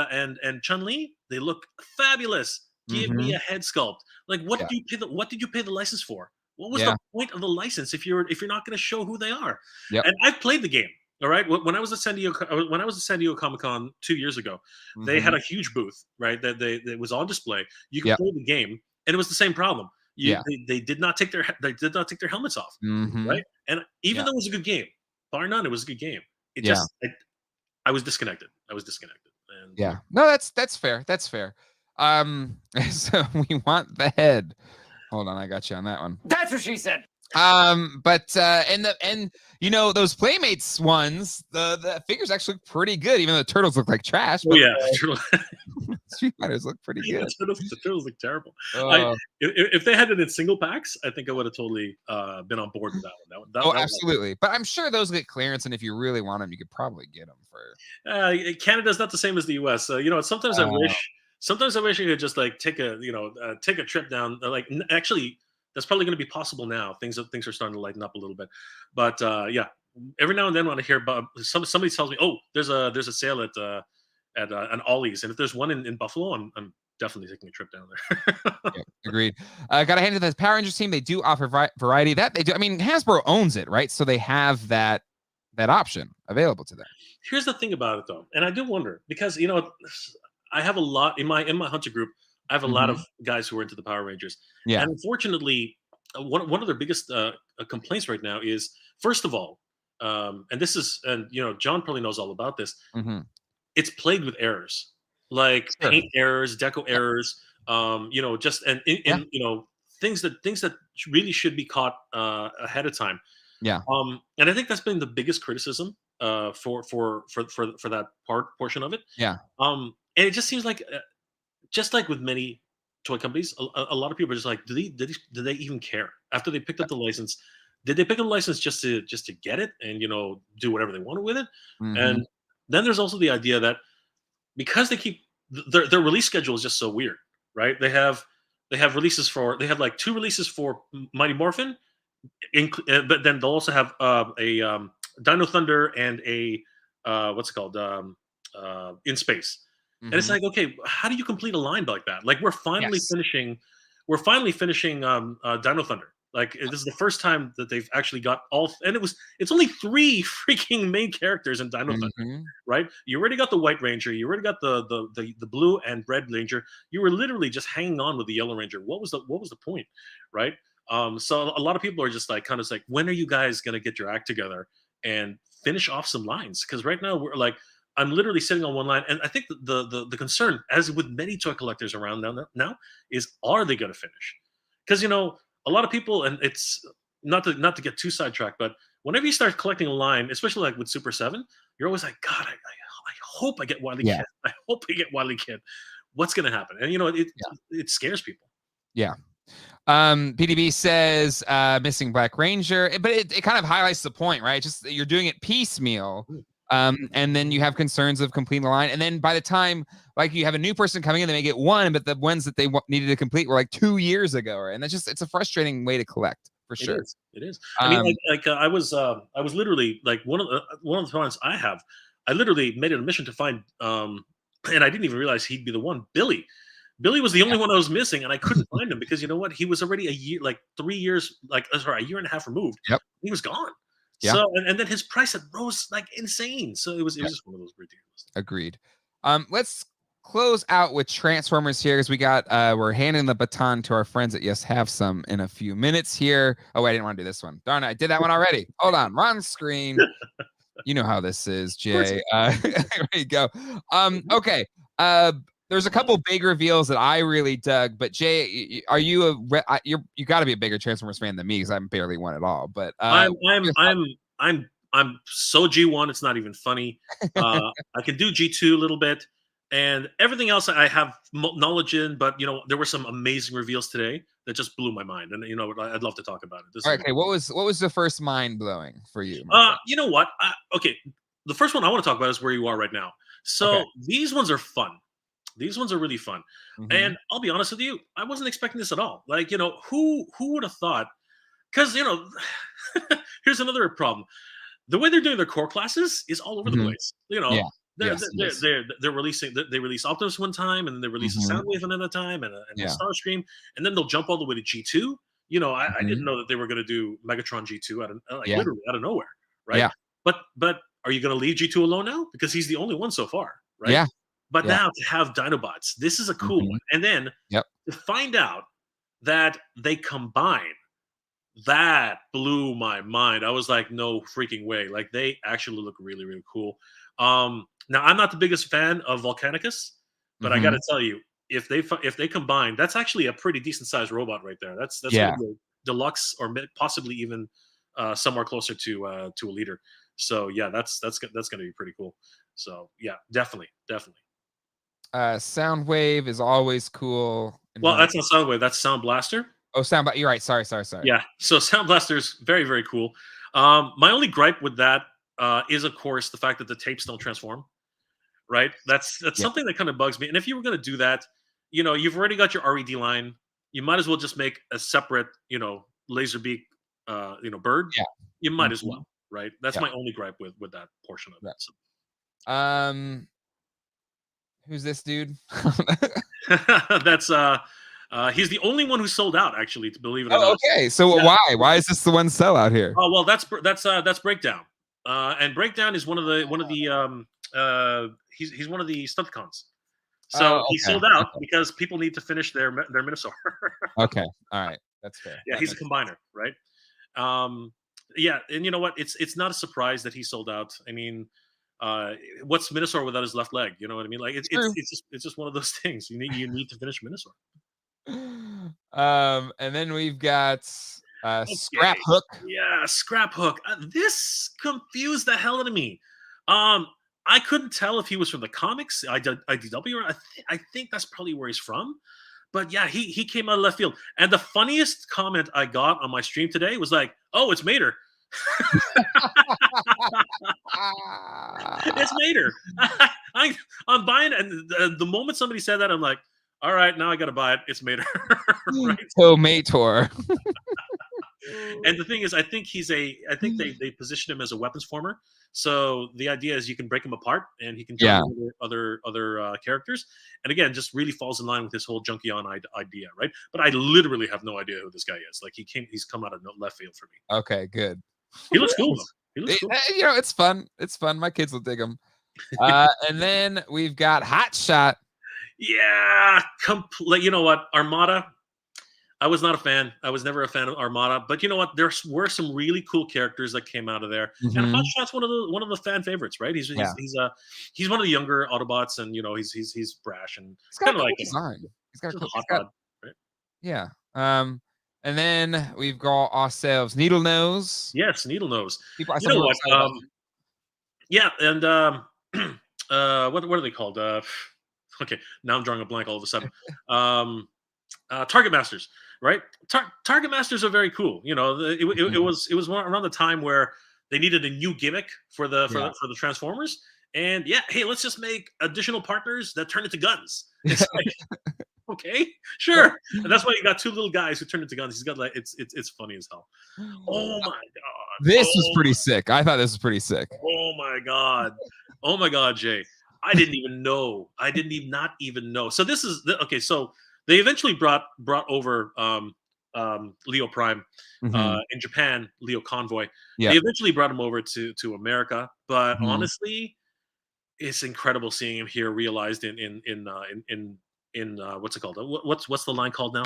Chun-Li, they look fabulous. Give me a head sculpt. Like, what did you pay the license for? What was the point of the license if you're not going to show who they are? Yep. And I've played the game. All right. When I was at San Diego Comic-Con 2 years ago, they had a huge booth, right? That was on display. You could play the game, and it was the same problem. They did not take their helmets off, right? And even though it was a good game, bar none, it was a good game. It just I was disconnected. And no, that's fair. That's fair. So we want the head. Hold on, I got you on that one. That's what she said. But and those Playmates ones, the figures actually look pretty good, even though the turtles look like trash. But Street Fighters look pretty good. The turtles look terrible. If they had it in single packs, I think I would have totally been on board with that one. That Absolutely. But I'm sure those get clearance, and if you really want them, you could probably get them for. Canada's not the same as the US. Sometimes I wish you could just like take a trip down. Like actually, that's probably going to be possible now. Things are starting to lighten up a little bit. But every now and then when I hear about somebody tells me, oh, there's a sale at an Ollie's, and if there's one in Buffalo, I'm definitely taking a trip down there. Agreed. Got to hand it to the Power Rangers team. They do offer variety. That they do. I mean, Hasbro owns it, right? So they have that option available to them. Here's the thing about it, though, and I do wonder because I have a lot in my hunter group. I have a lot of guys who are into the Power Rangers. Yeah. And unfortunately, one of their biggest complaints right now is, first of all, John probably knows all about this. It's plagued with errors, like paint errors, deco errors. Things that really should be caught ahead of time. Yeah. And I think that's been the biggest criticism for that portion of it. Yeah. And it just seems like. Just like with many toy companies, a lot of people are just like, do they even care after they picked up the license? Did they pick up the license just to get it and do whatever they wanted with it? And then there's also the idea that because they keep their release schedule is just so weird, right? They have like 2 releases for Mighty Morphin, but then they'll also have a Dino Thunder and a what's it called, in space. And it's Mhm. like, okay, how do you complete a line like that? Like we're finally Yes. finishing, Dino Thunder. Like this is the first time that they've actually got and it's only 3 freaking main characters in Dino Thunder, Mhm. right? You already got the White Ranger, you already got the blue and red Ranger. You were literally just hanging on with the Yellow Ranger. What was the point, right? So a lot of people are just like kind of like, when are you guys gonna get your act together and finish off some lines? Because right now we're like, I'm literally sitting on one line, and I think the concern, as with many toy collectors around now, is, are they going to finish? Because a lot of people, and it's not to get too sidetracked, but whenever you start collecting a line, especially like with Super 7, you're always like, God, I hope I get Wily Yeah. Kid. I hope I get Wily Kid. What's going to happen? And it scares people. Yeah. PDB says missing Black Ranger, but it kind of highlights the point, right? Just you're doing it piecemeal. And then you have concerns of completing the line. And then by the time, like, you have a new person coming in, they may get one, but the ones that they needed to complete were like 2 years ago. Right? And that's just, it's a frustrating way to collect for sure. It is. I mean, I was literally like one of the times I literally made it a mission to find, and I didn't even realize he'd be the one, Billy. Billy was the only one I was missing, and I couldn't find him because you know what? He was already a year, like 3 years, a year and a half removed. Yep. He was gone. Yeah. So and then his price had rose like insane. So it was just one of those ridiculous. Agreed. Let's close out with Transformers here, because we're handing the baton to our friends at Yes Have Some in a few minutes here. Oh, I didn't want to do this one. Darn it, I did that one already. Hold on, wrong screen. You know how this is, Jay. There you go. Okay. There's a couple big reveals that I really dug, but Jay, are you you got to be a bigger Transformers fan than me, because I'm barely one at all. But I'm so G1. It's not even funny. I can do G2 a little bit, and everything else I have knowledge in. But there were some amazing reveals today that just blew my mind, and I'd love to talk about it. Okay, what was the first mind blowing for you? You know what? Okay, the first one I want to talk about is Where You Are Right Now. So these ones are fun. These ones are really fun. And I'll be honest with you, I wasn't expecting this at all. Like, who would have thought? Because, here's another problem. The way they're doing their core classes is all over the place. They're releasing, they release Optimus one time, and then they release a Soundwave another time, and a Starscream, and then they'll jump all the way to G2. I didn't know that they were going to do Megatron G2 literally out of nowhere, right? Yeah. But are you going to leave G2 alone now? Because he's the only one so far, right? Yeah. But now to have Dinobots, this is a cool one. And then to find out that they combine, that blew my mind. I was like, no freaking way. Like, they actually look really, really cool. Now, I'm not the biggest fan of Volcanicus, but I got to tell you, if they combine, that's actually a pretty decent sized robot right there. That's one of the deluxe, or possibly even somewhere closer to a leader. So yeah, that's going to be pretty cool. So yeah, definitely. Soundwave is always cool. Well, that's not Soundwave. That's Sound Blaster. Oh, Sound Blaster. You're right. Sorry. Yeah. So Sound Blaster's very, very cool. My only gripe with that is, of course, the fact that the tapes don't transform. Right. That's something that kind of bugs me. And if you were going to do that, you've already got your RED line. You might as well just make a separate, Laserbeak, bird. Yeah. You might as well. Right. That's my only gripe with that portion of it. So. Who's this dude? That's he's the only one who sold out, actually, to believe it or not. Okay. So why is this the one sellout here? Oh well, that's Breakdown. And Breakdown is one of the he's one of the Stunticons. So he sold out because people need to finish their Minosaur. Okay. All right. That's fair. Yeah, he's a combiner, right? Yeah, and you know what? It's not a surprise that he sold out. I mean, what's Minosaur without his left leg? You know what I mean? Like it's just one of those things. You need to finish Minosaur. And then we've got Scrap Hook. Yeah, Scrap Hook. This confused the hell out of me. I couldn't tell if he was from the comics, IDW, or I think that's probably where he's from. But yeah, he came out of left field. And the funniest comment I got on my stream today was like, "Oh, it's Mater." It's Mater. I'm buying it. And the moment somebody said that, I'm like, all right, now I got to buy it. It's Mater. Right? So Mator. And the thing is, I think they position him as a weapons former. So the idea is you can break him apart, and he can turn Yeah. into other characters. And again, just really falls in line with this whole Junkion idea, right? But I literally have no idea who this guy is. Like he's come out of left field for me. Okay, good. He looks cool though. He looks cool. You know, it's fun. It's fun. My kids will dig him. And then we've got Hot Shot. Yeah, you know what, Armada. I was not a fan. I was never a fan of Armada, but you know what? There were some really cool characters that came out of there, and Hot Shot's one of the fan favorites, right? He's one of the younger Autobots, and you know he's brash and kind of like design. He's got a cool hot rod, right? Yeah. And then we've got ourselves Needle Nose. Yes, Needle Nose. People, you know what? Yeah, and what are they called? Okay, now I'm drawing a blank all of a sudden. Target Masters, right? Target Masters are very cool. You know, it was around the time where they needed a new gimmick for the Transformers, and yeah, hey, let's just make additional partners that turn into guns. It's like, okay, sure, and that's why you got two little guys who turn into guns. He's got like it's funny as hell. Oh my god, this was pretty sick. I thought this was pretty sick. Oh my god, Jay. I didn't even know. Not even know. So this is okay. So they eventually brought over Leo Prime in Japan, Leo Convoy. Yeah. They eventually brought him over to America, but honestly, it's incredible seeing him here realized in what's it called? What's the line called now?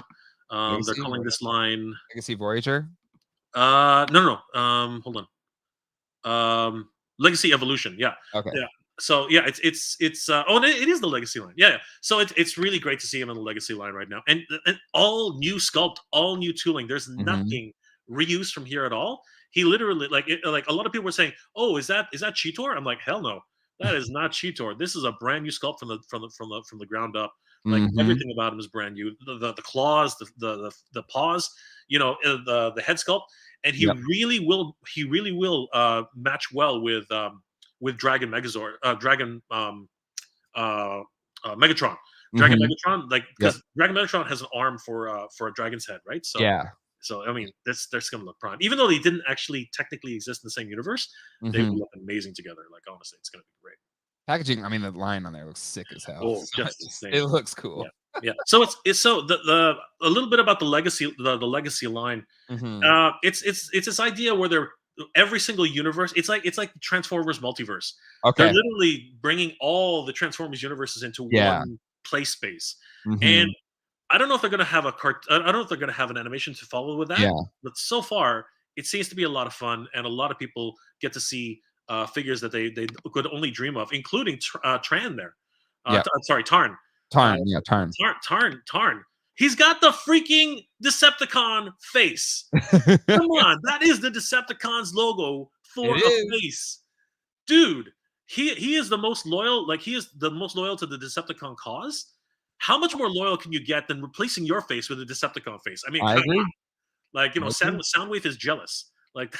They're calling this line Legacy Voyager. No. Hold on. Legacy Evolution. Yeah. Okay. Yeah. So yeah, it is the Legacy line. Yeah. So it's really great to see him in the Legacy line right now, and all new sculpt, all new tooling. There's nothing reused from here at all. He literally like a lot of people were saying, "Oh, is that Cheetor?" I'm like, hell no, that is not Cheetor. This is a brand new sculpt from the ground up. Like everything about him is brand new. The claws, the paws, you know, the head sculpt, and he really will match well with Dragon Megazord, Dragon Megatron, Megatron, like because Dragon Megatron has an arm for a dragon's head, right? So yeah. So I mean, that's going to look prime, even though they didn't actually technically exist in the same universe. They will look amazing together. Like honestly, it's going to be great. Packaging. I mean, the line on there looks sick as hell. Oh, just insane. It looks cool. Yeah. So it's a little bit about the legacy line. It's this idea where they're every single universe. It's like Transformers multiverse. Okay. They're literally bringing all the Transformers universes into one play space. And I don't know if they're going to have I don't know if they're going to have an animation to follow with that. Yeah. But so far, it seems to be a lot of fun, and a lot of people get to see figures that they could only dream of, including Tran there. Tarn. Tarn. He's got the freaking Decepticon face. Come on, that is the Decepticons logo for a face, dude. He is the most loyal. Like he is the most loyal to the Decepticon cause. How much more loyal can you get than replacing your face with a Decepticon face? I mean, I agree. Like you know, Soundwave is jealous. Like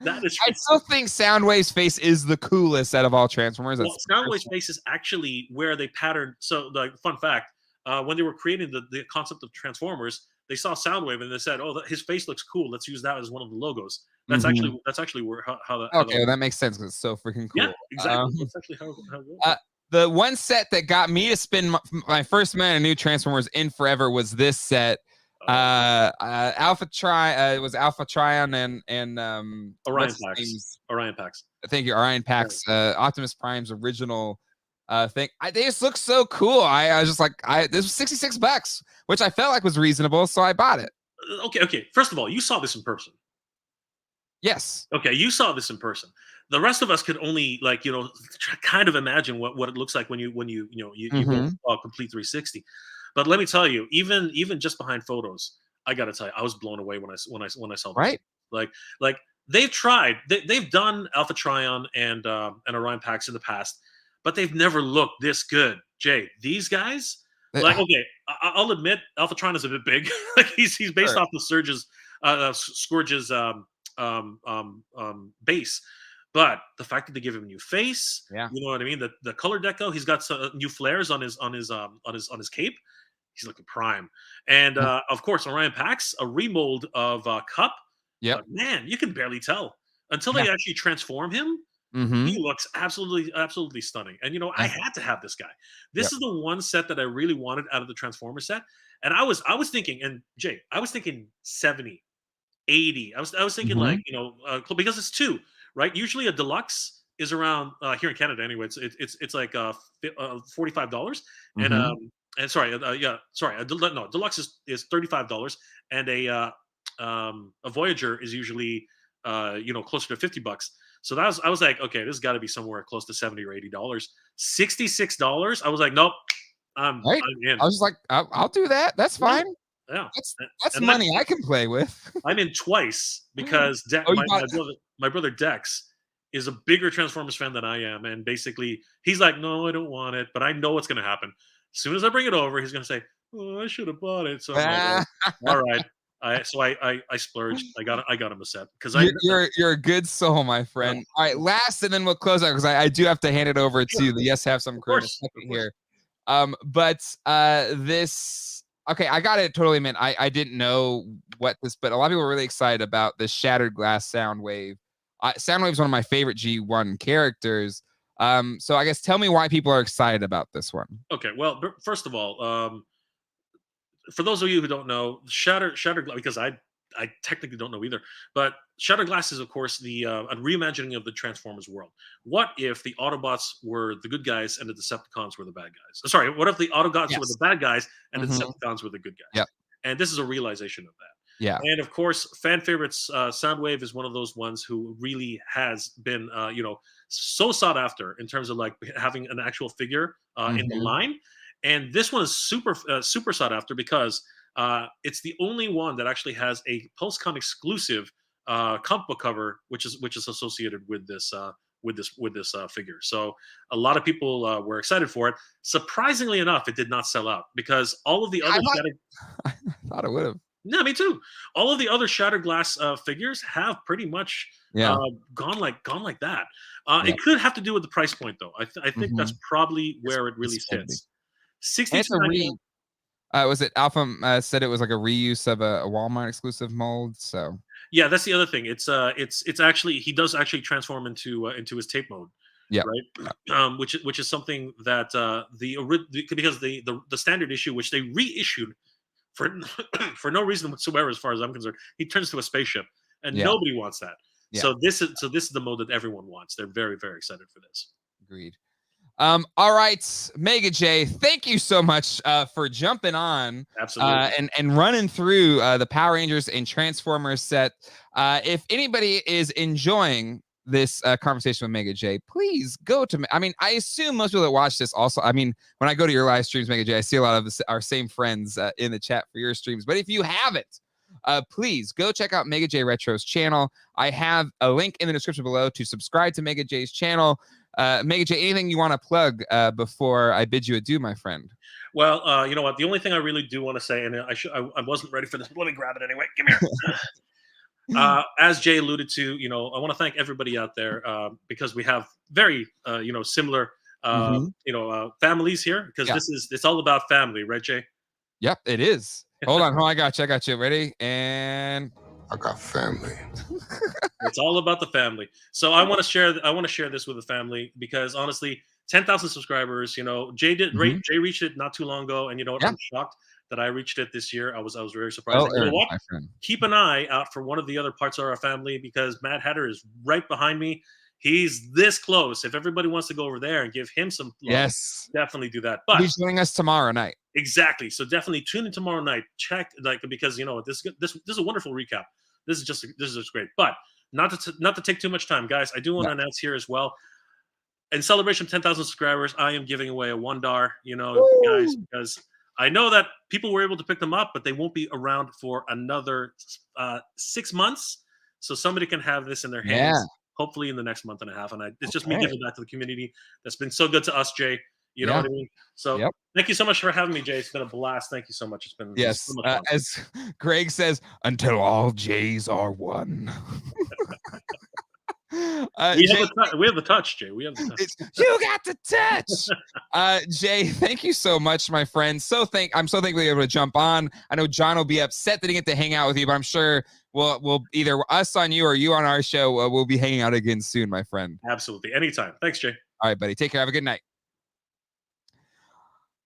that is. I still think Soundwave's face is the coolest out of all Transformers. Well, Soundwave's face is actually where they patterned. So, the fun fact: when they were creating the concept of Transformers, they saw Soundwave and they said, "Oh, his face looks cool. Let's use that as one of the logos." That's actually where how that. Okay, that makes sense because it's so freaking cool. Yeah, exactly. That's actually how it works. The one set that got me to spend my first amount of new Transformers in forever was this set. Alpha Trion and Orion Pax. Orion Pax. Thank you, Orion Pax. Optimus Prime's original thing. They just look so cool. I was just like, this was $66, which I felt like was reasonable, so I bought it. Okay. First of all, you saw this in person. Yes. Okay, you saw this in person. The rest of us could only kind of imagine what it looks like when you go complete 360. But let me tell you, even just behind photos, I got to tell you, I was blown away when I saw this. Right. Like they've tried, they've done Alpha Trion and Orion Pax in the past, but they've never looked this good. Jay, these guys, okay, I'll admit Alpha Trion is a bit big. Like he's based off the Scourge's base. But the fact that they give him a new face, you know what I mean? The color deco, he's got some new flares on his cape. he's looking prime. And of course, Orion Pax, a remold of Cup. Yep. But man, you can barely tell until Yeah. they actually transform him. Mm-hmm. He looks absolutely stunning. And I Yeah. had to have this guy. This Yep. is the one set that I really wanted out of the Transformer set. And I was thinking, and Jay, I was thinking 70, 80. I was thinking Mhm. like because it's two, right? Usually a deluxe is around here in Canada anyway. It's like $45, and Mhm. sorry, sorry, no, deluxe is $35, and a Voyager is usually closer to $50. So I was like, okay, this has got to be somewhere close to $70 or $80. $66. I was like, nope, Right. I'm in. I was just like, I'll do that. That's Yeah, fine. yeah. That's And money I can play with. I'm in twice because Oh, you bought my brother Dex is a bigger Transformers fan than I am, and basically he's like, "No, I don't want it," but I know what's going to happen. As soon as I bring it over, he's going to say, "Oh, I should have bought it." So I'm like, Ah, "All right." I splurged. I got him a set because you're a good soul, my friend. All right, last, and then we'll close out because I do have to hand it over to the Yes Have Some crew in a second here. But this, okay, I got it totally, man. I didn't know what this, but a lot of people were really excited about this Shattered Glass Soundwave. Soundwave is one of my favorite G1 characters. So I guess tell me why people are excited about this one. Okay, well, first of all, for those of you who don't know, Shattered because I technically don't know either, but Shattered Glass is of course the a reimagining of the Transformers world. What if the Autobots were the good guys and the Decepticons were the bad guys? Sorry, what if the Autobots were the bad guys and the Decepticons were the good guys? Yep. And this is a realization of that. Yeah. And of course, fan favorites, Soundwave is one of those ones who really has been, so sought after in terms of like having an actual figure in the line. And this one is super sought after because it's the only one that actually has a PulseCon exclusive comic book cover, which is associated with this figure. So a lot of people were excited for it. Surprisingly enough, it did not sell out because all of the other I thought it would have. no, me too. All of the other Shattered Glass figures have pretty much gone like that. It could have to do with the price point, though. I think that's probably where it really sits. $62.99. Was it Alpha said it was like a reuse of a Walmart exclusive mold? So Yeah, that's the other thing. It's actually he does actually transform into his tape mode. Yeah. Right. Which is something that because the standard issue, which they reissued for for no reason whatsoever, as far as I'm concerned, he turns to a spaceship, and nobody wants that. Yeah. So this is the mode that everyone wants. They're very, very excited for this. Agreed. All right, Mega J, thank you so much for jumping on and running through the Power Rangers and Transformers set. If anybody is enjoying this conversation with Mega J, please go to, I mean, I assume most people that watch this also, I mean, when I go to your live streams, Mega J, I see a lot of our same friends in the chat for your streams. But if you haven't, please go check out Mega J Retro's channel. I have a link in the description below to subscribe to Mega J's channel. Mega J, anything you want to plug before I bid you adieu, my friend? Well, you know what? The only thing I really do want to say, and I wasn't ready for this. Let me grab it anyway. Give me here. As Jay alluded to, I want to thank everybody out there because we have very, similar, families here. Because it's all about family, right, Jay? Yep, it is. Hold on, I got you. Ready? And I got family. It's all about the family. So I want to share this with the family because honestly, 10,000 subscribers. Jay Jay reached it not too long ago, and you know what? I'm shocked that I reached it this year. I was very surprised. You know what? Keep an eye out for one of the other parts of our family because Mad Hatter is right behind me. He's this close. If everybody wants to go over there and give him some love, definitely do that. But he's joining us tomorrow night. Exactly. So definitely tune in tomorrow night. Check because this is a wonderful recap. This is just great. But not to take too much time, guys. I do want to announce here as well. In celebration of 10,000 subscribers, I am giving away a $1. Guys, because I know that people were able to pick them up, but they won't be around for another 6 months. So somebody can have this in their hands, hopefully in the next month and a half. And it's just me giving back to the community that's been so good to us, Jay. You know what I mean? So thank you so much for having me, Jay. It's been a blast. Thank you so much. It's been so much fun. As Greg says, until all Jays are one. We Jay, have the touch, Jay. We have the touch. you got the touch. Jay, thank you so much, my friend. I'm so thankful you're able to jump on. I know John will be upset that he didn't get to hang out with you, but I'm sure we'll either us on you or you on our show. We'll be hanging out again soon, my friend. Absolutely. Anytime. Thanks, Jay. All right, buddy. Take care. Have a good night.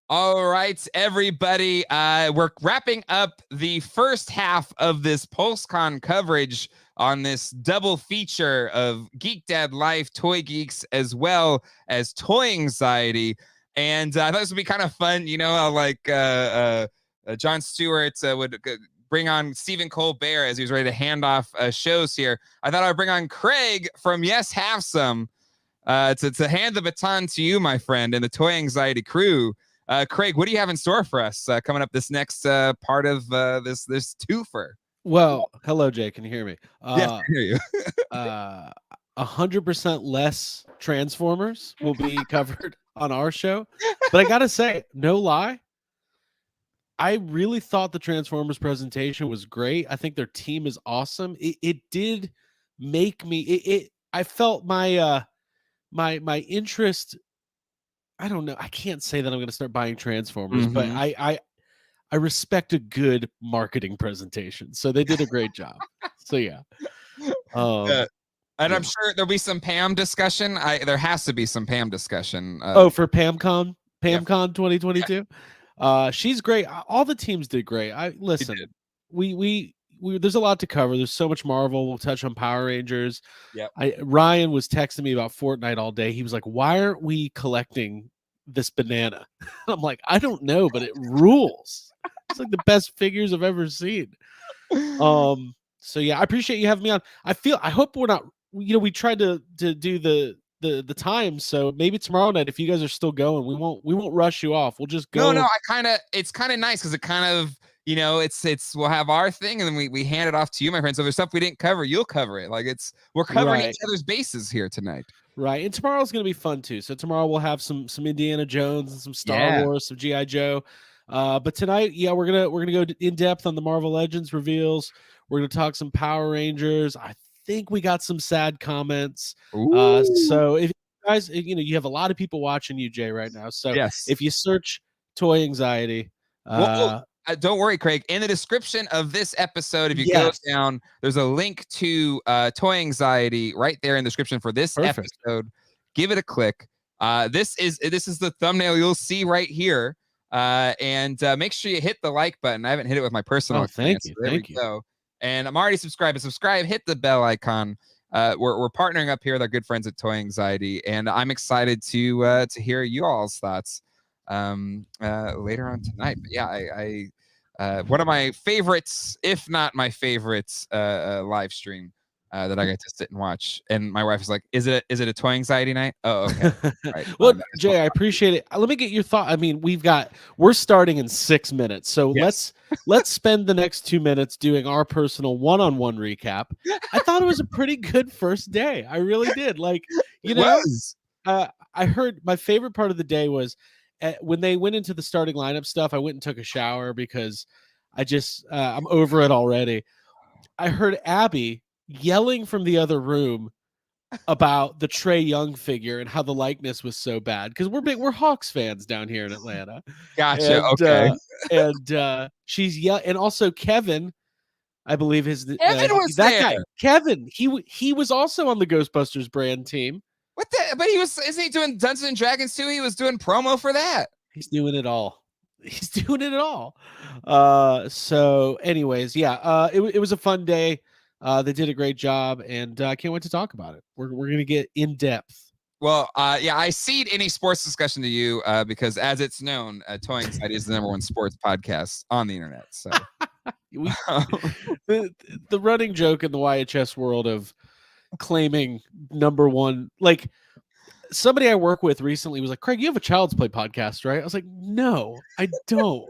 All right, everybody. We're wrapping up the first half of this Pulse Con coverage on this double feature of Geek Dad Life, Toy Geeks, as well as Toy Anxiety. And I thought this would be kind of fun. You know, like Jon Stewart would bring on Stephen Colbert as he was ready to hand off shows here. I thought I would bring on Craig from Yes Have Some to hand the baton to you, my friend, and the Toy Anxiety crew. Craig, what do you have in store for us coming up this next part of this twofer? Well, hello, Jay. Can you hear me? Yes, I hear you. 100% less Transformers will be covered on our show. But I gotta say, no lie, I really thought the Transformers presentation was great. I think their team is awesome. It did make me. I felt my my interest. I don't know. I can't say that I'm going to start buying Transformers, but I respect a good marketing presentation. So they did a great job. So yeah. And I'm sure there'll be some Pam discussion. There has to be some Pam discussion. For PamCon 2022. She's great. All the teams did great. Listen. We there's a lot to cover. There's so much Marvel. We'll touch on Power Rangers. Yep. Ryan was texting me about Fortnite all day. He was like, "Why aren't we collecting this banana?" I'm like, "I don't know, but it rules." It's like the best figures I've ever seen. So yeah, I appreciate you having me on. I hope we're not. We tried to do the time, so maybe tomorrow night, if you guys are still going, we won't rush you off. We'll just go. No, it's kind of nice because it kind of. We'll have our thing and then we hand it off to you, my friend. So if there's stuff we didn't cover, you'll cover it. Like we're covering each other's bases here tonight. Right. And tomorrow's going to be fun too. So tomorrow we'll have some Indiana Jones and some Star Wars, some G.I. Joe. But tonight, we're going to go in depth on the Marvel Legends reveals. We're going to talk some Power Rangers. I think we got some sad comments. So if you guys, you have a lot of people watching you, Jay, right now. So if you search Toy Anxiety, don't worry, Craig. In the description of this episode, if you go down, there's a link to Toy Anxiety right there in the description for this episode. Give it a click. This is the thumbnail you'll see right here. And make sure you hit the like button. I haven't hit it with my personal. Oh, thank you. There we go. And I'm already subscribed. Subscribe. Hit the bell icon. We're partnering up here with our good friends at Toy Anxiety, and I'm excited to hear you all's thoughts later on tonight. But yeah, I one of my favorites, if not my favorites, live stream that I get to sit and watch. And my wife is like, "Is it a Toy Anxiety night?" Oh, okay. Right. Well, Jay, I appreciate it. Let me get your thought. I mean, we're starting in 6 minutes, so let's spend the next 2 minutes doing our personal one-on-one recap. I thought it was a pretty good first day. I really did. Like, I heard my favorite part of the day was when they went into the starting lineup stuff. I went and took a shower because I'm over it already. I heard Abby yelling from the other room about the Trae Young figure and how the likeness was so bad because we're Hawks fans down here in Atlanta. Gotcha. Okay. And she's and also Kevin, I believe Kevin was that there. guy. Kevin, he was also on the Ghostbusters brand team. What the? But isn't he doing Dungeons and Dragons too? He was doing promo for that. He's doing it all. So anyways, it was a fun day. They did a great job, and I can't wait to talk about it. We're going to get in depth. Well, I cede any sports discussion to you because, as it's known, Toy Anxiety is the #1 sports podcast on the internet. So the running joke in the YHS world of claiming #1, like somebody I work with recently was like, "Craig, you have a Child's Play podcast, right?" I was like, "No, I don't.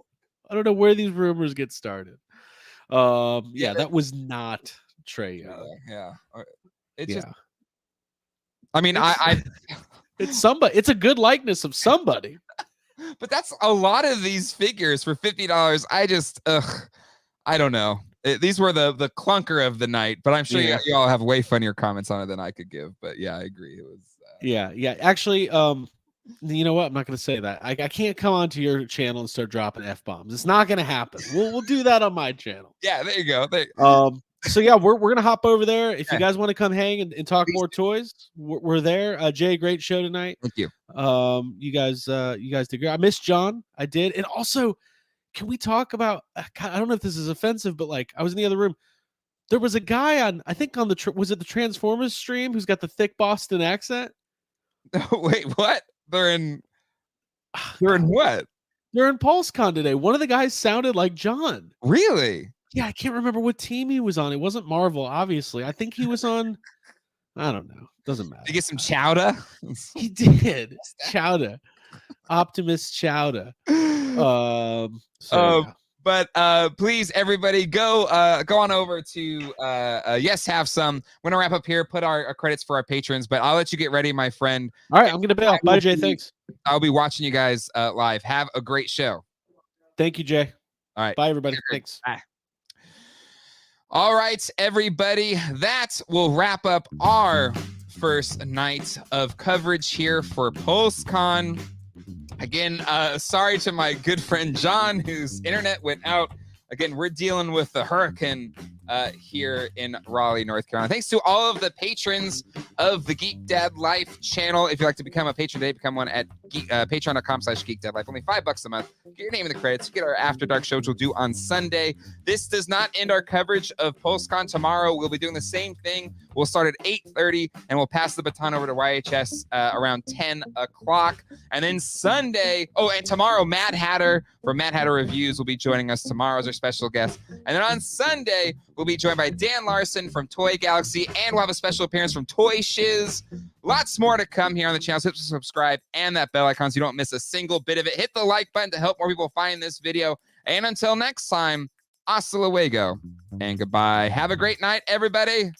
I don't know where these rumors get started." That was not Trae Young. Just, I mean, it's somebody. It's a good likeness of somebody. But that's a lot of these figures for $50. I don't know. These were the clunker of the night, but I'm sure Yeah. you all have way funnier comments on it than I could give. But yeah, I agree. It was. Yeah. Actually, you know what? I'm not going to say that. I can't come onto your channel and start dropping F-bombs. It's not going to happen. We'll do that on my channel. Yeah, there you go. So yeah, we're gonna hop over there. If you Yeah. guys want to come hang and talk more toys, we're there. Jay, great show tonight. Thank you. You guys did great. I missed John. I did, and also, can we talk about? I don't know if this is offensive, but like I was in the other room. There was a guy on, I think on was it the Transformers stream who's got the thick Boston accent? Wait, what? They're in what? They're in Pulse Con today. One of the guys sounded like John. Really? Yeah, I can't remember what team he was on. It wasn't Marvel, obviously. I think he was on. I don't know. Doesn't matter. Did you get some chowder? He did. Chowder. Optimus Chowder. Yeah. But please, everybody, go on over to Yes Have Some. We're gonna wrap up here. Put our credits for our patrons, but I'll let you get ready, my friend. All right, I'm gonna bail. Bye, Jay. Thanks. I'll be watching you guys live. Have a great show. Thank you, Jay. All right. Bye, everybody. Thanks. Bye. All right, everybody. That will wrap up our first night of coverage here for Pulse Con. Again, sorry to my good friend John, whose internet went out. Again, we're dealing with the hurricane here in Raleigh, North Carolina. Thanks to all of the patrons of the Geek Dad Life channel. If you'd like to become a patron today, become one at patreon.com/geekdadlife. Only $5 a month. Get your name in the credits. Get our After Dark show, which we'll do on Sunday. This does not end our coverage of PulseCon. Tomorrow, we'll be doing the same thing. We'll start at 8:30, and we'll pass the baton over to YHS around 10 o'clock. And then Sunday, and tomorrow, Mad Hatter from Mad Hatter Reviews will be joining us tomorrow as our special guest. And then on Sunday, we'll be joined by Dan Larson from Toy Galaxy, and we'll have a special appearance from Toy Shiz. Lots more to come here on the channel. So subscribe and that bell icon so you don't miss a single bit of it. Hit the like button to help more people find this video. And until next time, hasta luego and goodbye. Have a great night, everybody.